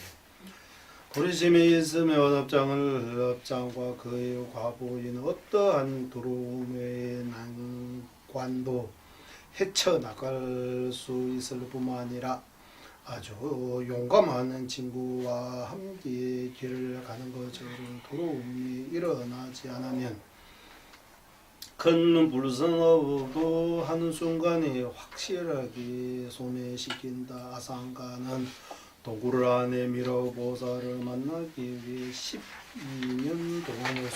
버르심이 있으면 업장과 그의 과보인 어떠한 두려움의 난관도 헤쳐나갈 수 있을 뿐만 아니라 아주 용감한 친구와 함께 길을 가는 것처럼 두려움이 일어나지 않으면 큰 불성하고 한순간에 확실하게 소매시킨다. 아상가는 도구를 안에 밀어 보살을 만나기 위해 12년 동안을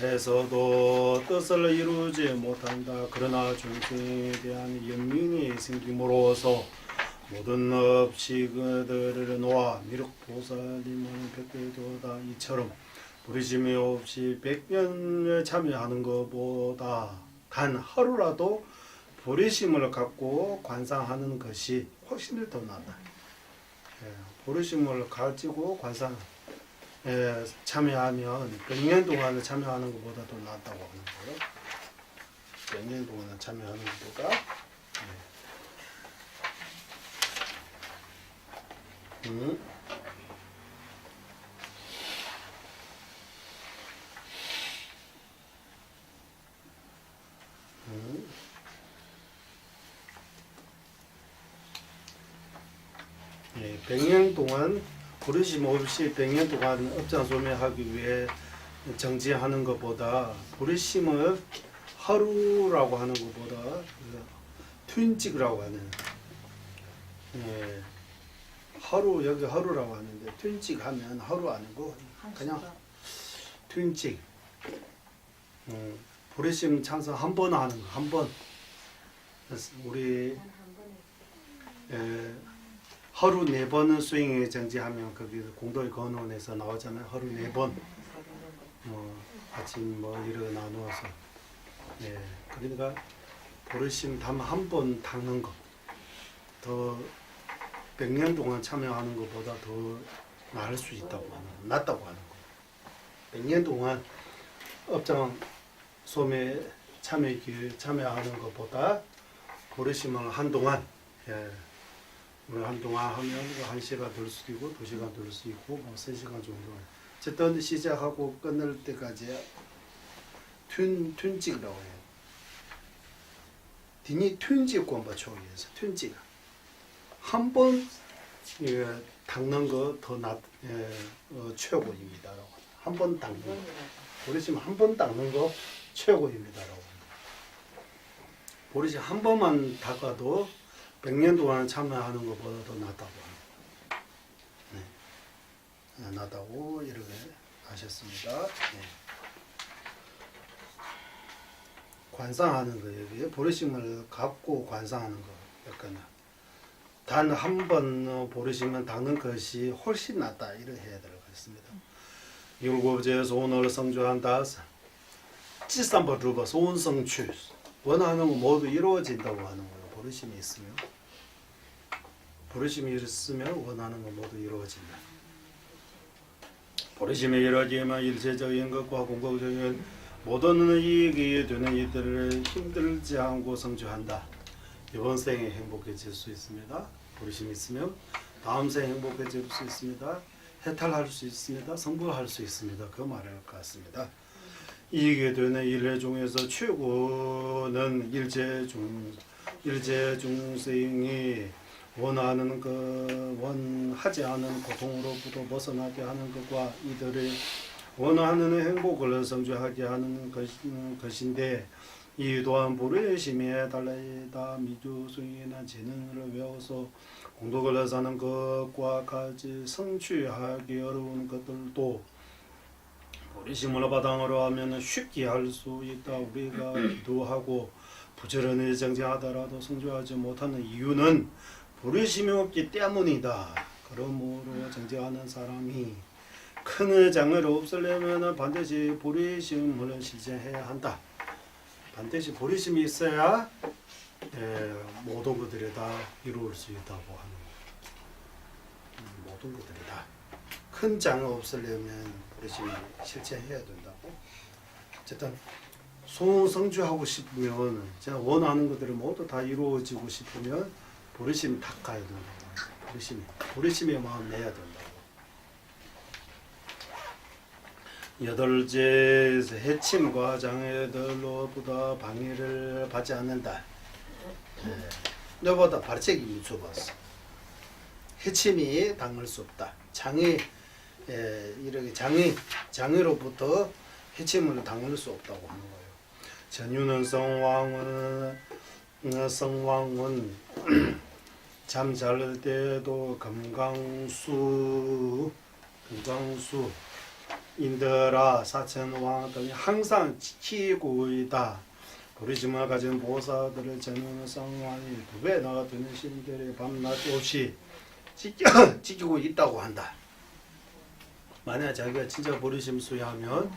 수행해서도 뜻을 이루지 못한다. 그러나 중생에 대한 연민이 생김으로써 모든 업식들을 놓아 미륵 보살님을 뵙게 되었다. 이처럼 부르심이 없이 100년을 참여하는 것보다 단 하루라도 부르심을 갖고 관상하는 것이 훨씬 더 낫다. 부르심을 가지고 관상 참여하면 100년 동안 참여하는 것보다 더 낫다고 하는 거예요. 100년 동안 참여하는 것보다. 예, 100년 동안 부르심 없이 100년 동안 업장 소매하기 위해 정지하는 것보다 부르심을 하루라고 하는 것보다 튠직이라고 하는 하루 여기 하루라고 하는데 튠직 하면 하루 아니고 그냥 튠직 부르심 찬송 한 번 하는 거 한 번 우리 하루 4번은 수행에 정지하면 거기 공도의 건원에서 나오잖아요. 하루 4번 아침 일어나 누워서 그러니까 부르심 담 한 번 닦는 거 더 100년 동안 참여하는 것보다 더 나을 수 있다고 하는 낫다고 하는 거. 100년 동안 업장 소매 참여하는 것보다 부르심을 한동안 한동안 하면 1시간 될 수도 있고 2시간 될 수 있고 3시간 정도. 어쨌든 시작하고 끝날 때까지 튠직이라고 해요. 디니 튠직 공부 초기에서 튠직 한 번 닦는 거 더 최고입니다라고. 한 번 닦는 거. 버르심 한 번 닦는 거 최고입니다라고. 버르심 한 번만 닦아도 100년 동안 참여하는 것보다 더 낫다고 합니다. 낫다고 이렇게 하셨습니다. 관상하는 거예요. 버르심을 갖고 관상하는 거. 약간 단 한 번 버르심은 닦는 것이 훨씬 낫다. 이렇게 해야 될 것 같습니다. 일곱째 소원을 성취한다. 찌삼버주버 소원성취. 원하는 거 모두 이루어진다고 하는 거예요. 버르심이 있으면. 버르심이 있으면 원하는 거 모두 이루어진다. 버르심이 이루어지면 일체적인 것과 공격적인 모든 이익이 되는 이들을 힘들지 않고 성취한다. 이번 생에 행복해질 수 있습니다. 버르심이 있으면 다음 생에 행복해질 수 있습니다. 해탈할 수 있습니다. 성불할 수 있습니다. 그 말일 것 같습니다. 이익이 되는 일회 중에서 최고는 일제 중생이 원하지 않은 고통으로부터 벗어나게 하는 것과 이들의 원하는 행복을 성취하게 하는 것인데 이 또한 부르심에 달라이다. 미주승이나 재능을 외워서 공덕을 사는 것과 같이 성취하기 어려운 것들도 부르심을 바탕으로 하면 쉽게 할 수 있다. 우리가 기도하고 부지런히 정진하더라도 성취하지 못하는 이유는 부르심이 없기 때문이다. 그러므로 정진하는 사람이 큰 장애를 없애려면 반드시 부르심을 실천해야 한다. 반드시 부르심이 있어야 모든 것들이 다 이루어질 수 있다고 하는 모든 것들이 다 큰 장애 없애려면 부르심을 실천해야 된다고. 어쨌든 성취하고 싶으면 제가 원하는 것들을 모두 다 이루어지고 싶으면 부르심이 탁 가야 된다고. 부르심의 마음 내야 된다고. 여덟째, 해침과 장애들로부터 방해를 받지 않는다. 너보다 발책이 미쳐봤어. 해침이 당할 수 없다. 이렇게 장애로부터 해침을 당할 수 없다고 하는 거예요. 전유는 성왕은 잠잘 때도 금강수 인더라 사천왕 등이 항상 지키고 있다. 부르심을 가진 보살들을 전유는 성왕이 2배나 되는 신들이 밤낮 없이 지키고 있다고 한다. 만약 자기가 진짜 부르심 수행하면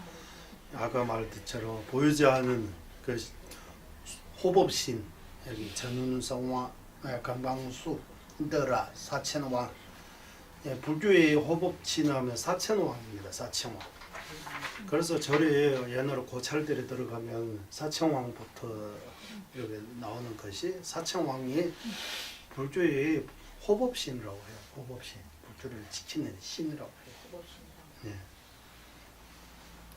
아까 말했처럼 보이지 않은 그 호법신, 여기 전유는 성왕, 금강수 인더라 사천왕, 불교의 호법신하면 사천왕입니다. 사천왕. 그래서 절에 옛날에 고찰들에 들어가면 사천왕부터 이렇게 나오는 것이 사천왕이 불교의 호법신이라고 해요. 호법신. 불교를 지키는 신이라고 해요. 네.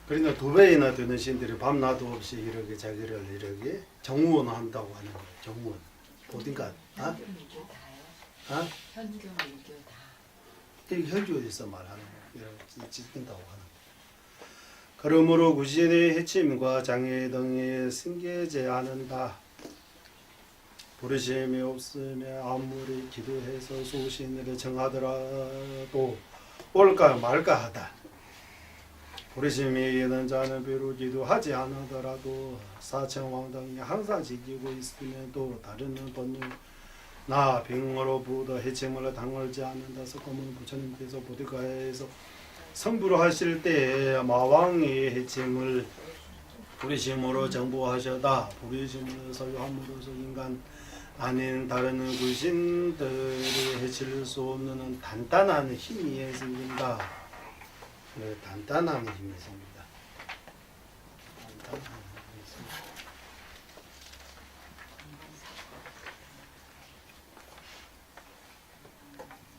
그러니까 2배이나 되는 신들이 밤낮 없이 이렇게 자기를 이렇게 정우원한다고 하는 거예요. 정우원. 어딘가? 현교 밀교 다요. 현교 밀교 다. 이 현주에서 말하는 거예요. 이렇게 지킨다고 하는 거예요. 그러므로 구신의 해침과 장애 등이 생기지 않는다. 부르심이 없으면 아무리 기도해서 소신을 정하더라도 올까 말까 하다. 부르심이 있는 자는 비록 기도하지 않더라도 사천왕 등이 항상 지키고 있으면 또 다른 번뇌 나 병으로부터 해침을 당하지 않는다. 석가모니 부처님께서 보디가야에서 성부를 하실 때 마왕의 해침을 부르심으로 정보하셨다. 부르심을 소유함으로써 인간 아닌 다른 귀신들이 해칠 수 없는 단단한 힘이 생긴다. 단단한 힘이 생긴다. 단단한 힘이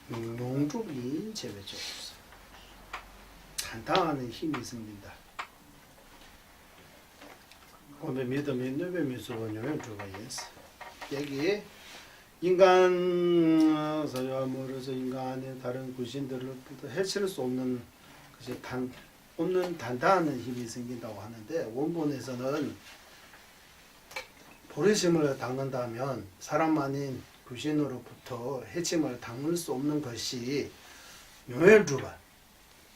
생긴다. 용족이 제외죠. 단단한 힘이 생긴다. 오늘 믿음이 너의 미소는 용족가 있어. 여기 인간 서야물에서 인간의 다른 귀신들로부터 해칠 수 없는 것이 단단한 힘이 생긴다고 하는데 원본에서는 부르심을 당한다면 사람 아닌 귀신으로부터 해침을 당할 수 없는 것이 용혈주가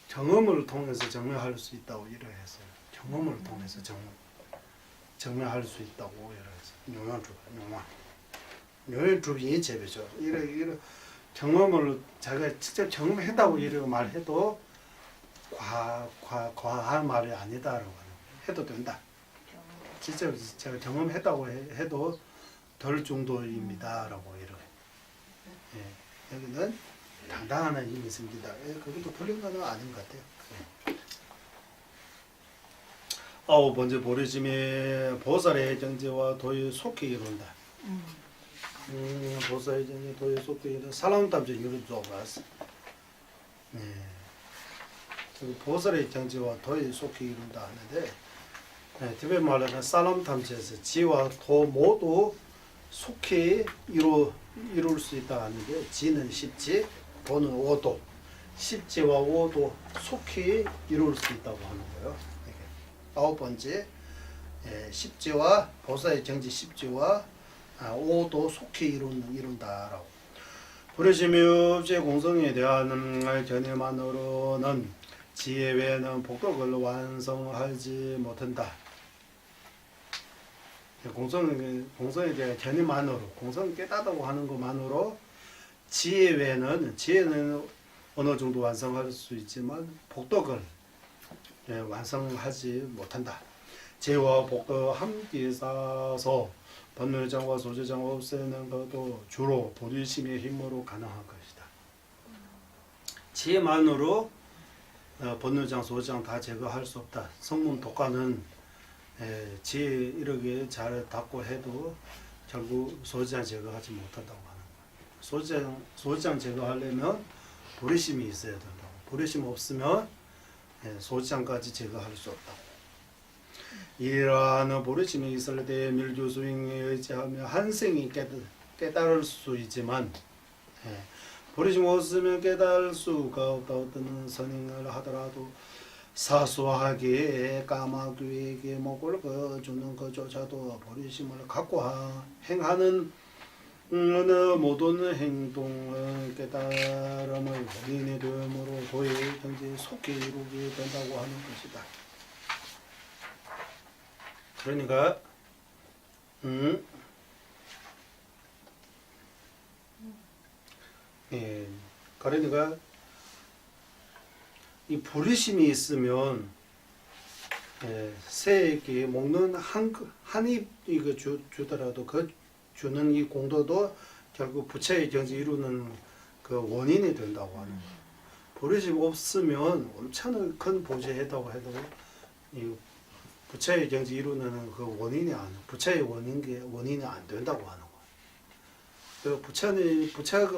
경험을 통해서 증명할 수 있다고 이러해서 경험을 통해서 증명할 수 있다고 이러해서 용혈주가 용혈주의 제배죠. 이런 경험을 자기가 직접 경험했다고 이러고 말해도 과한 말이 아니다라고 해도 된다. 직접 제가 경험했다고 해도 덜 정도입니다라고 이러고. 여기는 당당한 힘이 생긴다. 그것도 틀린 건 아닌 것 같아요. 9번째 부르심이 보살의 정지와 도의 속히 이룬다. 보살의 정지, 도의 속히 이룬다. 사람 탐지 이룬 줄 알았어. 보살의 정지와 도의 속히 이룬다 하는데, 티베트 말로는 사람 탐지에서 지와 도 모두 속히 이룰 수 있다 하는 게 지는 십지, 도는 오도, 십지와 오도 속히 이룰 수 있다고 하는 거예요. 9번째 십지와 보살의 정지 십지와 오도 속히 이룬다라고. 부르심이 없이 공성에 대한 견해만으로는 지혜 외에는 복덕을 완성하지 못한다. 공성에 대한 견해만으로 공성 깨닫다고 하는 것만으로 지혜는 어느 정도 완성할 수 있지만 복덕을 완성하지 못한다. 지혜와 복덕 함께 쌓아서 번뇌장과 소재장 없애는 것도 주로 보리심의 힘으로 가능한 것이다. 지혜만으로 번뇌장, 소재장 다 제거할 수 없다. 성문 독과는 지혜 이렇게 잘 닦고 해도 결국 소재장 제거하지 못한다고 하는 거예요. 소재장 제거하려면 보리심이 있어야 된다고. 보리심 없으면 소재장까지 제거할 수 없다고. 이러한 보리심이 있을 때 밀교수행에 의지하며 한생이 깨달을 수 있지만 보리심 없으면 깨달을 수가 없다. 어떤 선행을 하더라도 사소하게 까마귀에게 목을 주는 것조차도 보리심을 갖고 행하는 어느 모든 행동은 깨달음의 원인이 되므로 도의 경지에 속히 이루게 된다고 하는 것이다. 그러니까 그러니까 이 보리심이 있으면 새에게 먹는 한입 이거 주더라도 그 주는 이 공도도 결국 부처의 경지 이루는 그 원인이 된다고 하는 거예요. 보리심 없으면 엄청나게 큰 보죄했다고 해도 이 부처의 경지 이루는 그 원인이 부처의 원인이 안 된다고 하는 거예요. 그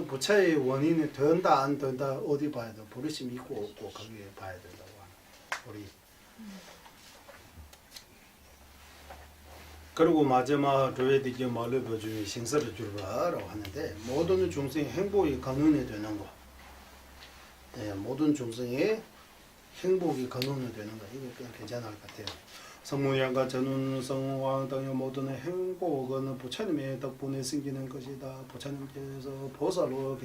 부처의 원인이 된다 안 된다 어디 봐야 돼? 보리심이 있고 없고 거기에 봐야 된다고 하는 거예요. 그리고 마지막 교회들이 말로 보여주니 생사를 주라라고 하는데 모든 중생의 행복이 근원이 되는 거. 모든 중생의 행복이 근원이 되는 거. 이거 괜찮을 것 같아요. 성무양과 전운성왕 등의 모든 행복은 부처님의 덕분에 생기는 것이다. 부처님께서 보살로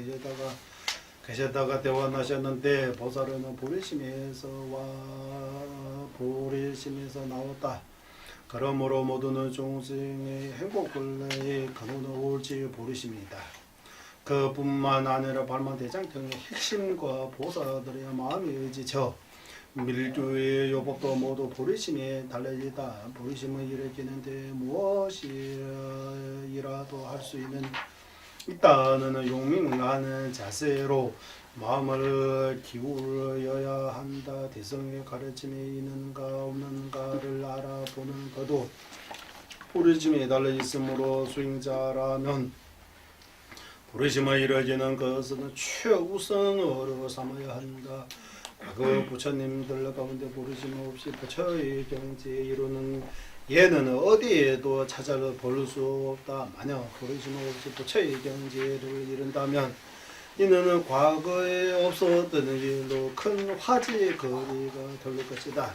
계셨다가 대원하셨는데 보살은 보리심에서 나왔다. 그러므로 모든 중생의 행복을 근원은 올지 보리심이다. 그뿐만 아니라 발만대장 등의 핵심과 보살들의 마음이 의지쳐 밀교의 요법도 모두 보리심에 달려있다. 보리심을 일으키는데 무엇이라도 할 수 있다는 용맹하는 자세로 마음을 기울여야 한다. 대성의 가르침에 있는가 없는가를 알아보는 것도 보리심에 달려있으므로 수행자라면 보리심을 이루어지는 것은 최우선으로 삼아야 한다. 그 부처님들 가운데 보리심 없이 부처의 경지에 이루는 예는 어디에도 찾아볼 수 없다. 만약 보리심 없이 부처의 경지를 이룬다면 이는 과거에 없었던 일로 큰 화제의 거리가 될 것이다.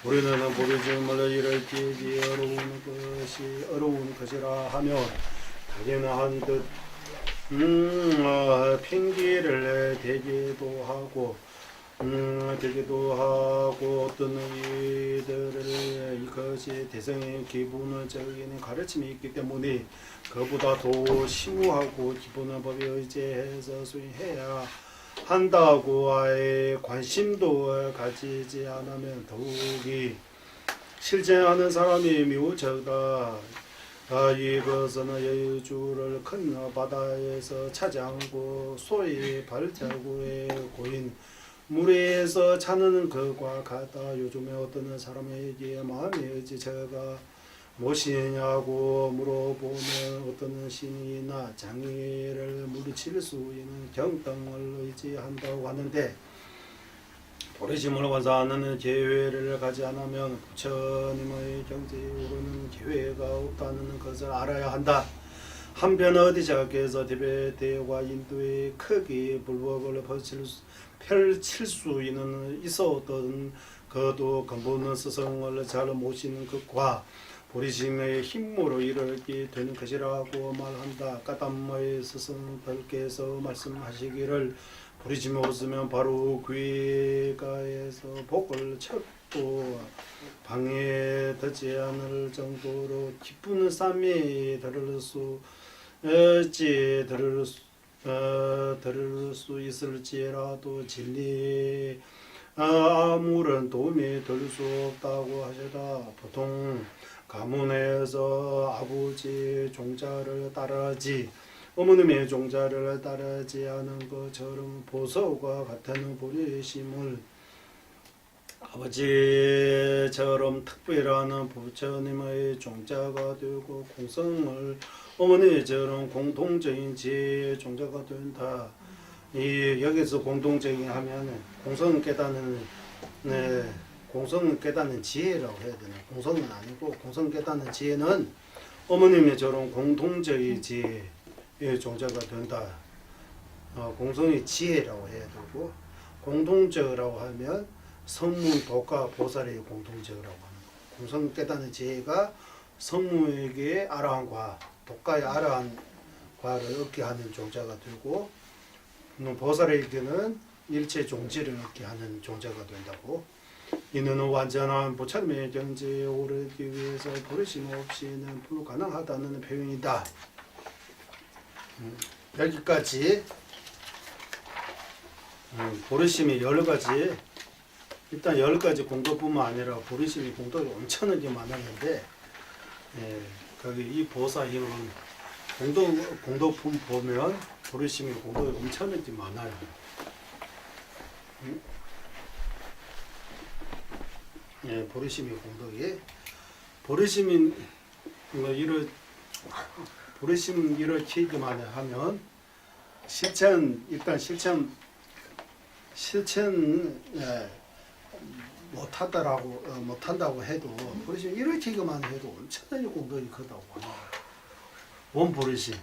우리는 보리심을 일으키기 어려운 것이라 하며 당연한 듯 핑계를 대기도 하고 어떤 이들을 이것이 대성의 기본적인 가르침이 있기 때문에 그보다 더 심오하고 기본한 법에 의지해서 수행해야 한다고 아예 관심도 가지지 않으면 더욱이 실천하는 사람이 매우 적다. 이것은 여주를 큰 바다에서 차지하고 소위 발자국에 고인 물에서 찾는 것과 같다. 요즘에 어떤 사람에게 마음의 의지처가 무엇이냐고 물어보면 어떤 신이나 장애를 물리칠 수 있는 경등을 의지한다고 하는데 보리심을 완사하는 기회를 가지 않으면 부처님의 경지에 오르는 기회가 없다는 것을 알아야 한다. 한편 어디저께서 티베트와 인도에 크게 불법을 펼칠 수 있었던 그도 근본 스승을 잘 모시는 것과 보리심의 힘으로 이르게 되는 것이라고 말한다. 까담의 스승들께서 말씀하시기를 보리심이 없으면 바로 귀가에서 복을 또 방해되지 않을 정도로 기쁜 쌈이 들을 수 있을지라도 진리 아무런 도움이 될 수 없다고 하시다. 보통 가문에서 아버지 종자를 따르지 어머님의 종자를 따르지 않은 것처럼 보석과 같은 보리심을 아버지처럼 특별한 부처님의 종자가 되고 공성을 어머니처럼 공통적인 지혜의 종자가 된다. 여기서 공동적인 하면 공성은 깨닫는 공성은 깨닫는 지혜라고 해야 되나? 공성은 아니고 공성 깨닫는 지혜는 어머님의 저런 공통적인 지혜의 종자가 된다. 공성의 지혜라고 해야 되고 공동적이라고 하면 성문, 도가, 보살의 공동적이라고 하는 거. 공성 깨닫는 지혜가 성문에게 아라한과 도가의 아라한 과를 얻게 하는 종자가 되고 보살에게는 일체 종지를 얻게 하는 종자가 된다고. 이는 완전한 부처님의 경지에 오르기 위해서 버리심 없이는 불가능하다는 표현이다. 여기까지 보리심이 여러 가지, 일단 10가지 공덕뿐만 아니라 보리심이 공덕이 엄청나게 많았는데, 거기 이 보사 힘은 공덕품 보면 보리심이 공덕이 엄청나게 많아요. 보리심이 공덕이 보리심이 보리심 일으키기만 하면 일단 실천 못한다고 해도 보리심 일으키기만 해도 엄청나게 공덕이 크다고 합니다. 원보리심.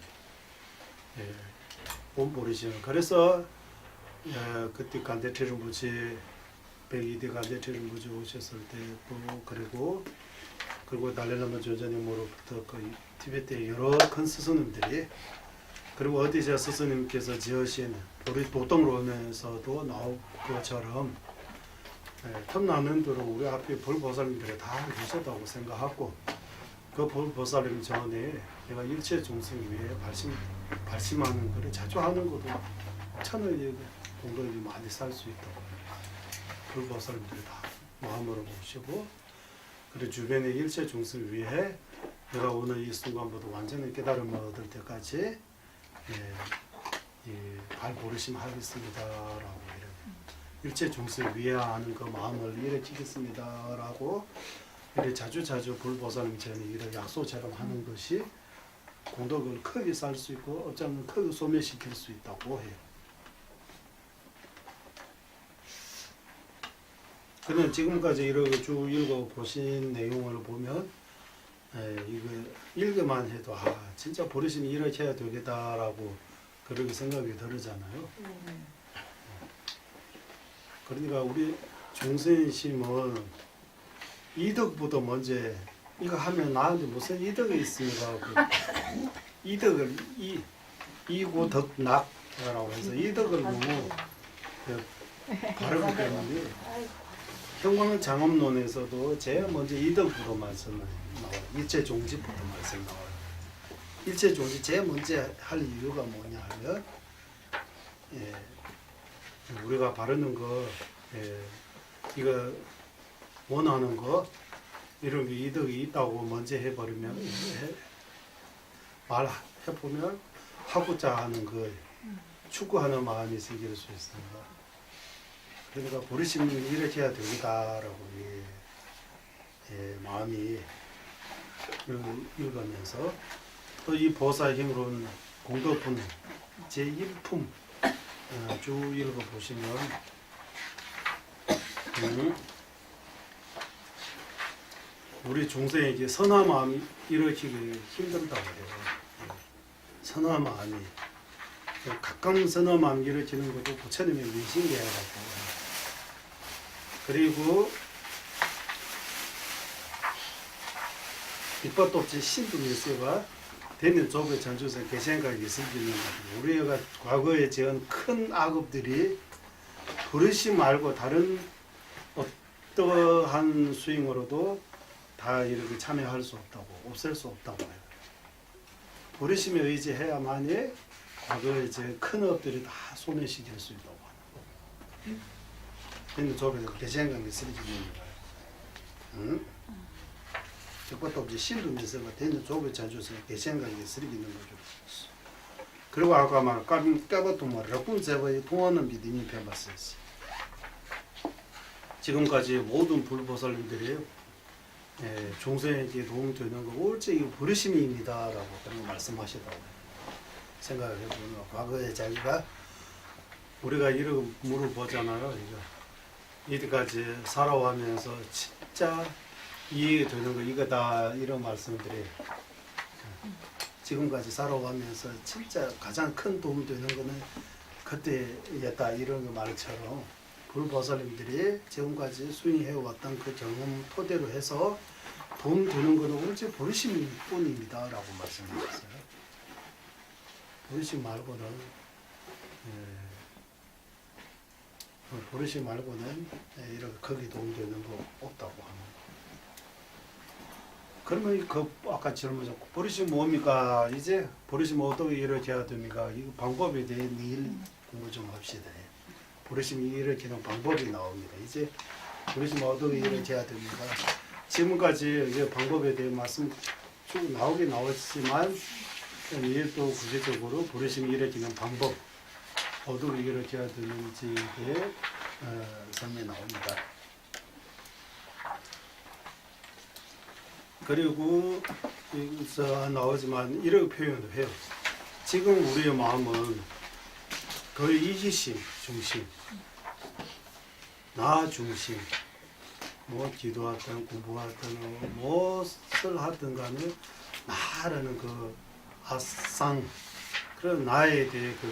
원보리심. 그래서 그때 간대태릉부지 102대 간대태릉부지 오셨을 때도 그리고 달래라마 조자님으로부터 그 티베트의 여러 큰 스승님들이, 그리고 어디서 스승님께서 지으신 도동론에서도 나올 것처럼 틈나는 대로 우리 앞에 불보살님들이 다 계셨다고 생각하고, 그 불보살님 전에 내가 일체众生 위해 발심하는 것을 자주 하는 것도 천을 공덕이 많이 살 수 있다고 불보살님들이 다 마음으로 모시고, 그리고 주변의 일체众生 위해 내가 오늘 이 순간부터 완전히 깨달음을 얻을 때까지 발보르심 하겠습니다라고 일체众生 위해 하는 그 마음을 일으키겠습니다라고 이렇게 자주 불보살님 전에 이런 약속처럼 하는 것이 공덕을 크게 살 수 있고 어쩌면 크게 소멸시킬 수 있다고 해요. 그냥 지금까지 이렇게 쭉 읽어보신 내용을 보면 이거 읽기만 해도 진짜 보리심이 이렇게 해야 되겠다라고 그렇게 생각이 들잖아요. 그러니까 우리 중생심은 이덕보다 먼저 이거 하면 나한테 무슨 이덕이 있습니까? 이덕을 이고 덕낙이라고 해서 이덕을 너무 바르기 때문에 평광 장엄론에서도 제일 먼저 이덕부터 말씀 나와요. 일체 종지부터 말씀 나와요. 일체 종지 제일 먼저 할 이유가 뭐냐 하면 우리가 바르는 거 이거 원하는 거 이런 게 이덕이 있다고 먼저 해버리면 말해보면 하고자 하는 거 추구하는 마음이 생길 수 있습니다. 그러니까 보리심을 이렇게 해야 되겠다라고 마음이 읽으면서 또 이 보사 힘으로는 공덕품 제1품 쭉 읽어보시면 우리 중생에게 선한 마음이 일으키기 힘들다고 해요. 선한 마음이 가끔 선한 마음 일으키는 것도 부처님의 위신계라고. 그리고 빛밭없이 신분일세가 되는 좁의 전주에서 개생각이 있을 수 있는 거죠. 우리가 과거에 지은 큰 악업들이 버릇이 말고 다른 어떠한 스윙으로도 다 이렇게 참여할 수 없다고, 없앨 수 없다고 해요. 버리심에 의지해야만이 과거에 이제 큰 업들이 다 소멸시킬 수 있다고 하는 거. 근데 저에서 대생관계 쓰러지는 거예요. 응? 적것도 없이 신도면서 되는 조업에 자주서 대생관계 쓰러지는 거죠. 그리고 아까 말 까bat도 말라군 제거의 통하는 비디니 배웠어요. 지금까지 모든 불보살님들이 종생에게 도움되는 거 올지 버리심입니다라고 그런 거 말씀하시더라고요. 생각을 해보면 과거에 자기가 우리가 이런 물어보잖아요. 이때까지 살아가면서 진짜 이해되는 거 이거다 이런 말씀들이 지금까지 살아가면서 진짜 가장 큰 도움 되는 거는 그때였다 이런 거 말처럼 불보살님들이 지금까지 수행해왔던 그 경험 토대로 해서 도움 되는 거는 오직 버리심 뿐입니다 라고 말씀하셨어요. 버리심 말고는 버리심 말고는 이렇게 거기 도움되는 거 없다고 하는 거. 그러면 그 아까 질문하셨고 버리심 뭡니까? 이제 버리심 어떻게 이렇게 해야 됩니까? 이 방법에 대해 내일 공부 좀 합시다. 버리심이 일으키는 방법이 나옵니다. 이제 버리심 어떻게 이렇게 해야 됩니까? 지금까지 이제 방법에 대해 말씀 쭉 나오긴 나왔지만 내일 또 구체적으로 버리심이 일으키는 방법 어떻게 이렇게 해야 되는지에 대해 설명이 나옵니다. 그리고 여기서 나오지만 이렇게 표현을 해요. 지금 우리의 마음은 거의 이기심 중심, 나 중심, 뭐 기도하든 공부하든 무엇을 하든 간에 나라는 그 아상 그런 나에 대해 그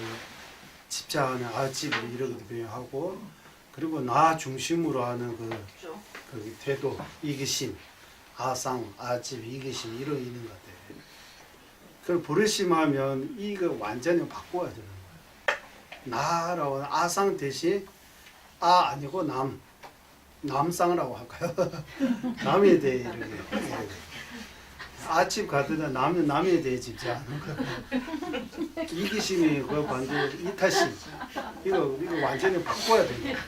집착하는 아집을 이렇게 표현하고 그리고 나 중심으로 하는 그 태도 이기심 아상 아집 이기심 이런 있는 것 같아요. 그걸 버리심하면 이거 완전히 바꿔야 되는 거예요. 나라고 아상 대신 아 아니고 남상이라고 할까요? 남에 대해 이렇게 아집 가든가 남에 대해 집착하는 거. 이기심이 그 반대 이타심 이거 완전히 바꿔야 됩니다.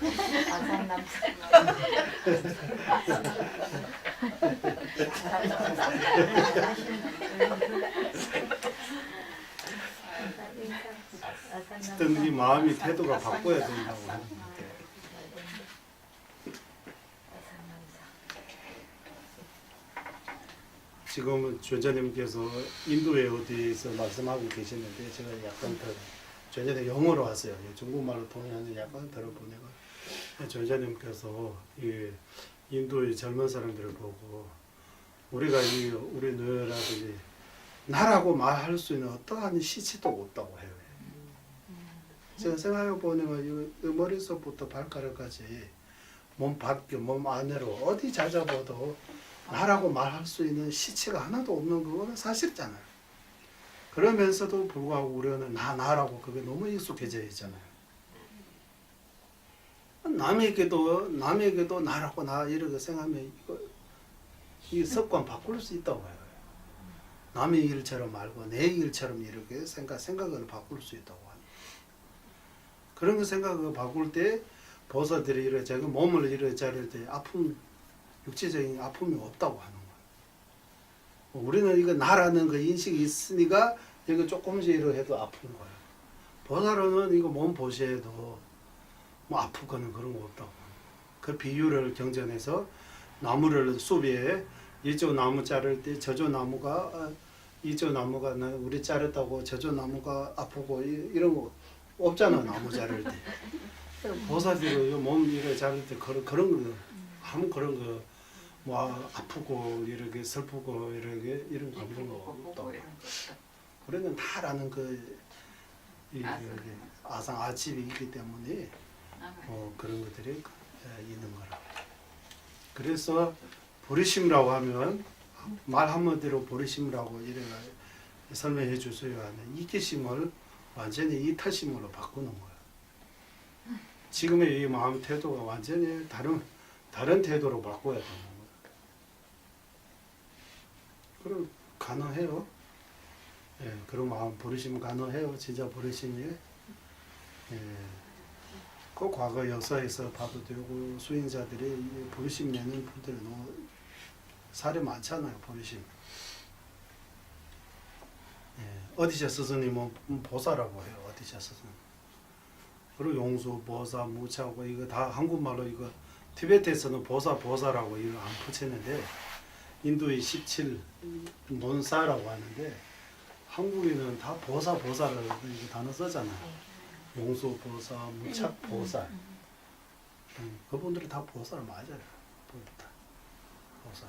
어떤 우리 마음이 태도가 바꿔야 된다고 하는 건데. 지금은 전자님께서 인도에 어디서 말씀하고 계시는데 제가 약간 더 전자님 영어로 하세요. 중국말로 통역하는 약간 들어보내고 전자님께서 이 인도의 젊은 사람들을 보고 우리가 우리나라들이 나라고 말할 수 있는 어떠한 시치도 없다고 해요. 제가 생각해 보면 이 머리서부터 발가락까지 몸 밖에 몸 안으로 어디 찾아봐도 나라고 말할 수 있는 시체가 하나도 없는 그거는 사실이잖아요. 그러면서도 불구하고 우리는 나라고 그게 너무 익숙해져 있잖아요. 남에게도 나라고 나 이렇게 생각하면 이 습관 바꿀 수 있다고 해요. 남의 일처럼 말고 내 일처럼 이렇게 생각을 바꿀 수 있다고 하는. 그런 거 생각을 바꿀 때 보살들이 이렇게 자기 몸을 이렇게 자를 때 육체적인 아픔이 없다고 하는 거예요. 우리는 이거 나라는 그 인식이 있으니까 이거 조금씩 이렇게 해도 아픈 거예요. 보살은 이거 몸 보시에도 뭐 아프거나 그런 거 없다고. 그 비유를 경전해서 나무를 숲에 이쪽 나무 자를 때 저쪽 나무가 이쪽 나무가 우리 자르다고 저쪽 나무가 아프고 이런 거 없잖아. 나무 자를 때. 보살들이 몸 이렇게 자를 때 그런 거 아무 그런 거 뭐 아프고 이렇게 슬프고 이런 감정이 없다고. 그러면 다라는 아상 아집이 있기 때문에 그런 것들이 있는 거라. 그래서 버리심이라고 하면 말 한마디로 버리심이라고 이래 설명해 주셔야 하는 이기심을 완전히 이타심으로 바꾸는 거예요. 지금의 이 마음 태도가 완전히 다른 다른 태도로 바꿔야 되는 거예요. 그럼 가능해요. 예, 그런 마음 부르시면 가능해요. 진짜 부르심이. 예, 그 과거 역사에서 봐도 되고 수행자들이 이 부르심 내는 분들이 너무 사례 많잖아요. 부르심. 예, 어디셔 스승님은 보사라고 해요. 어디셔 스승. 그리고 용수, 보사, 무차고 이거 다 한국말로 이거 티베트에서는 보사라고 이거 안 붙였는데 인도의 17 논사라고 하는데 한국에는 다 보사를 이거 단어 쓰잖아요. 용수 보사, 무착 보사. 그분들이 다 보사를 맞아요. 보사.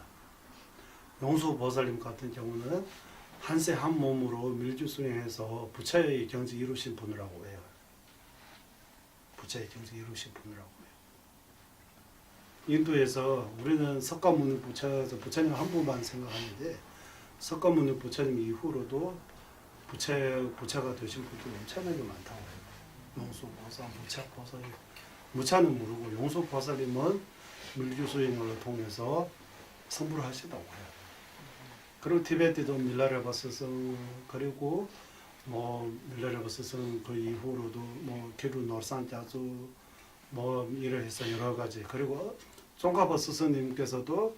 용수 보살님 같은 경우는 한세 한 몸으로 밀주 수행해서 부처의 경지 이루신 분이라고 해요. 부처의 경지 이루신 분이라고 해요. 인도에서 우리는 석가모니 부처님 한 분만 생각하는데 석가모니 부처님 이후로도 부처가 되신 분들이 엄청나게 많다고 해요. 용수보살, 무차보살, 무차는 모르고 용수보살님은 밀주수행을 통해서 성불을 하시다고 해요. 그리고 티베트도 밀라레바 스승 그리고 밀라레바 스승 그 이후로도 기루 노산자주 이래 해서 여러 가지 그리고 송가바 스승님께서도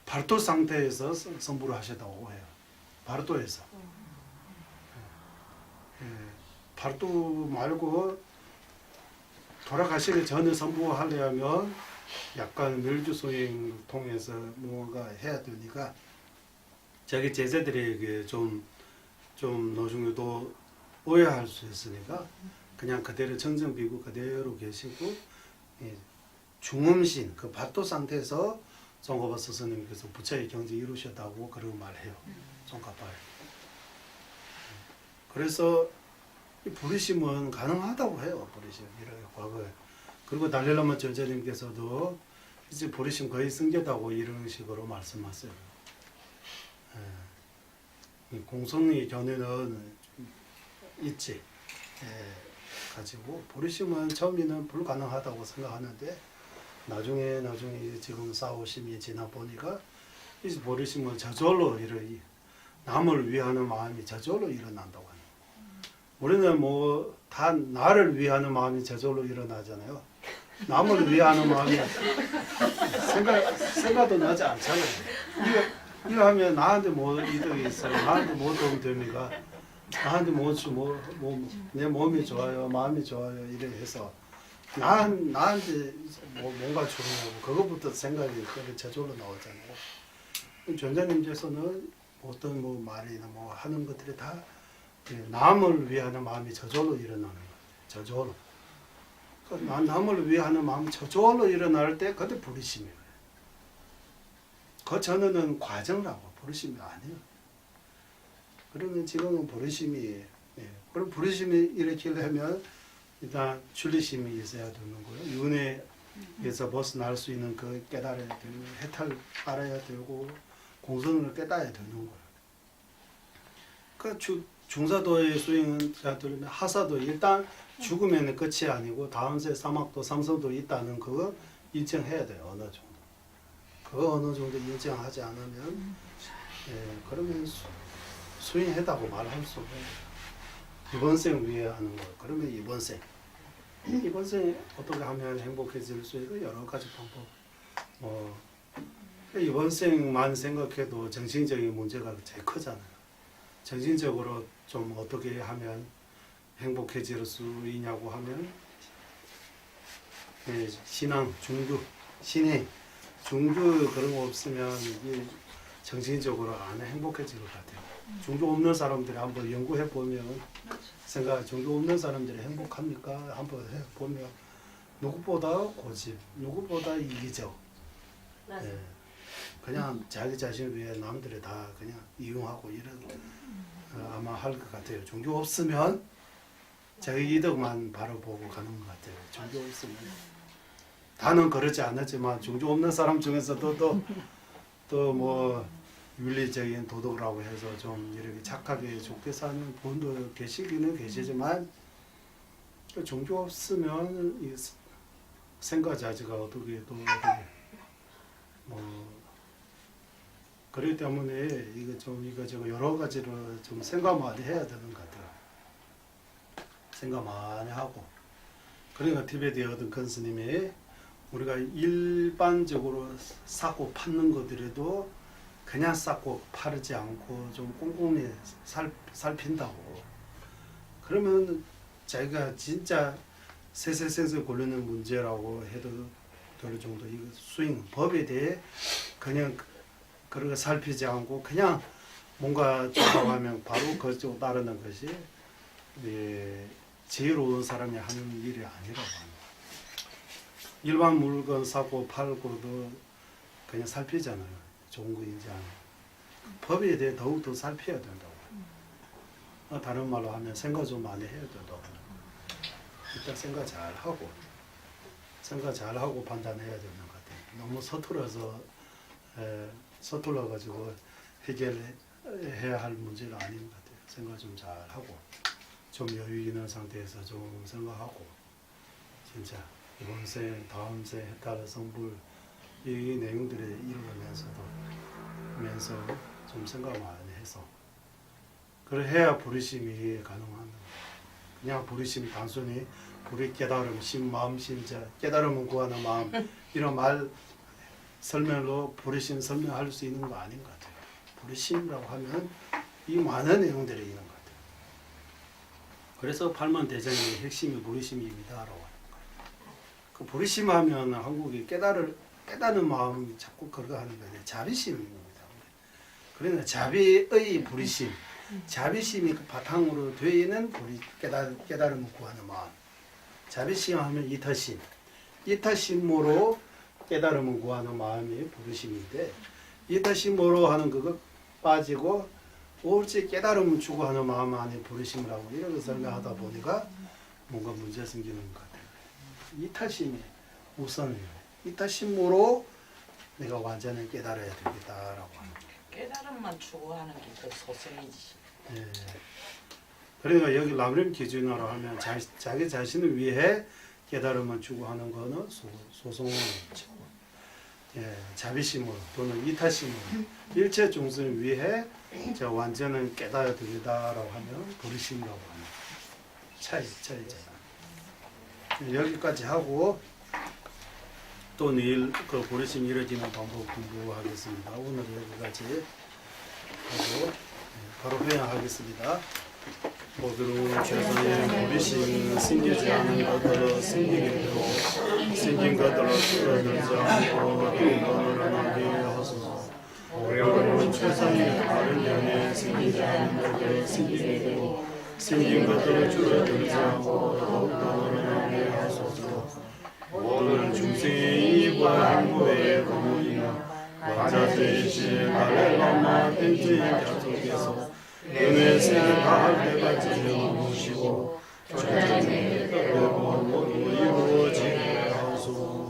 발도 상태에서 성불을 하셨다고 해요. 발도에서. 발도 말고 돌아가시기 전에 성불하려면 약간 밀주소행 통해서 뭔가 해야 되니까 자기 제자들에게 좀 나중에도 오해할 수 있으니까 그냥 그대로 정정비고 그대로 계시고 중음신 그 발도 상태에서 송가바 스승님께서 부처의 경지 이루셨다고 그런 말해요. 송가바에. 그래서 이 부르심은 가능하다고 해요. 부르심 이렇게 과거에. 그리고 달릴라마 전자님께서도 이제 부르심 거의 승계다고 이런 식으로 말씀하세요. 공성의 견해는 있지. 가지고 부르심은 처음에는 불가능하다고 생각하는데 나중에 지금 4-50이 지나 보니까 이 부르심은 저절로 남을 위하는 마음이 저절로 일어난다고 하는. 우리는 다 나를 위하는 마음이 저절로 일어나잖아요. 남을 위하는 마음이 생각도 나지 않잖아요. 이거 하면 나한테 뭐 이득이 있어요. 나한테 뭐 도움 됩니까? 나한테 내 몸이 좋아요, 마음이 좋아요 이래 해서 나한테 뭔가 주는 거고 그것부터 생각이 저절로 나오잖아요. 전자님께서는 어떤 말이나 하는 것들이 다 남을 위하는 마음이 저절로 일어나는 거예요. 저절로. 그러니까 남을 위하는 마음이 저절로 일어날 때 그때 부르심이에요. 그 전에는 과정이라고 부르심이 아니에요. 그러면 지금은 부르심이 그럼 부르심이 일으키려면 일단 출리심이 있어야 되는 거예요. 윤회에서 벗어날 수 있는 그 깨달아야 되고 해탈 알아야 되고 공선을 깨달아야 되는 거예요. 그 중사도의 수행자들은 하사도 일단 죽으면 끝이 아니고 다음세 사막도 삼성도 있다는 그거 인정해야 돼요. 어느 정도. 그거 어느 정도 인정하지 않으면 그러면 수행했다고 말할 수 없어요. 이번 생 위에 하는 거. 그러면 이번 생 어떻게 하면 행복해질 수 있고 여러 가지 방법. 이번 생만 생각해도 정신적인 문제가 제일 크잖아요. 정신적으로 좀 어떻게 하면 행복해질 수 있냐고 하면 신앙, 중주, 신행, 중주 그런 거 없으면 이게 정신적으로 안 행복해질 것 같아요. 중주 없는 사람들이 한번 연구해 보면 중주 없는 사람들이 행복합니까? 한번 해 보면 누구보다 고집, 누구보다 이기적. 그냥 자기 자신을 위해 남들이 다 그냥 이용하고 이런 아마 할 것 같아요. 종교 없으면 자기 이득만 바라보고 가는 것 같아요. 종교 없으면 다는 그렇지 않았지만 종교 없는 사람 중에서도 또 윤리적인 도덕이라고 해서 좀 이렇게 착하게 좋게 사는 분도 계시기는 계시지만 종교 없으면 생과 자지가 어떻게 또 뭐 그렇기 때문에 이거 저거 여러 가지를 좀 생각 많이 해야 되는 것 같아요. 생각 많이 하고. 그러니까 티베트의 어떤 큰 스님이 우리가 일반적으로 사고 파는 것들에도 그냥 쌓고 파르지 않고 좀 꼼꼼히 살핀다고. 그러면 자기가 진짜 세세세세 걸리는 문제라고 해도 될 정도 이 스윙 법에 대해 그냥 그렇게 살피지 않고 그냥 뭔가 좋아하면 바로 그쪽 따르는 것이 지혜로운 사람이 하는 일이 아니라고 합니다. 일반 물건 사고 팔고도 그냥 살피잖아요. 좋은 거인지 안. 법에 대해 더욱더 살펴야 된다고. 다른 말로 하면 생각 좀 많이 해야 된다고. 일단 생각 잘 하고 판단해야 되는 것 같아요. 너무 서툴러 가지고 해결해야 할 문제가 아닌 것 같아요. 생각 좀 잘 하고 좀 여유 있는 상태에서 좀 생각하고 진짜 이번 생, 다음 생, 해탈 성불 이 내용들에 이루면서 좀 생각 많이 해서 그래 해야 부르심이 가능한. 그냥 부르심 단순히 우리 깨달음, 심, 마음, 심자, 깨달음을 구하는 마음 이런 말 설명으로 부르심 설명할 수 있는 거 아닌 것 같아요. 부르심이라고 하면 이 많은 내용들이 있는 것 같아요. 그래서 팔만 대장의 핵심이 부르심입니다라고 하는 거예요. 그 부르심하면 한국이 깨닫는 마음이 자꾸 그거 하는 거예요. 자비심입니다. 그러니까 자비의 부르심, 자비심이 그 바탕으로 되어 있는 깨달음을 구하는 마음. 자비심 하면 이타심으로 깨달음을 구하는 마음이 부르심인데 이타심으로 하는 그거 빠지고 오직 깨달음을 추구하는 마음 안에 부르심이라고 이렇게 설명하다 보니까 뭔가 문제 생기는 것 같아요. 이타심이 우선이에요. 이타심으로 내가 완전히 깨달아야 되겠다라고 하는 거예요. 깨달음만 추구하는 게 그 소승이지. 예. 그러니까 여기 라브림 기준으로 하면 자기 자신을 위해 깨달음을 추구하는 거는 소송으로 자비심으로 또는 이타심으로 일체众生을 위해 저 완전한 깨달아야 되겠다라고 하면 부르심이라고 합니다. 차이잖아. 여기까지 하고 또 내일 그 부르심 이루어지는 방법 공부하겠습니다. 오늘 여기까지 하고 바로 회양하겠습니다. 모두는 최선의 부르심 생기지 않은 것들로 생기게 되고 생긴 것들로 줄어들지 않고 늘어나게 하소서. 모두는 최선의 다른 연에 생기지 않은 것들로 생기게 되고 생긴 것들로 줄어들지 않고 더욱더 늘어나게 하소서. 모두는 중생의 이익과 행복의 공헌이나 완자제이신 할렐라마 땡지 곁속에서 은혜 세계 다할 때까지 모시고 전쟁의 때로 모두 이루어지게 하소서.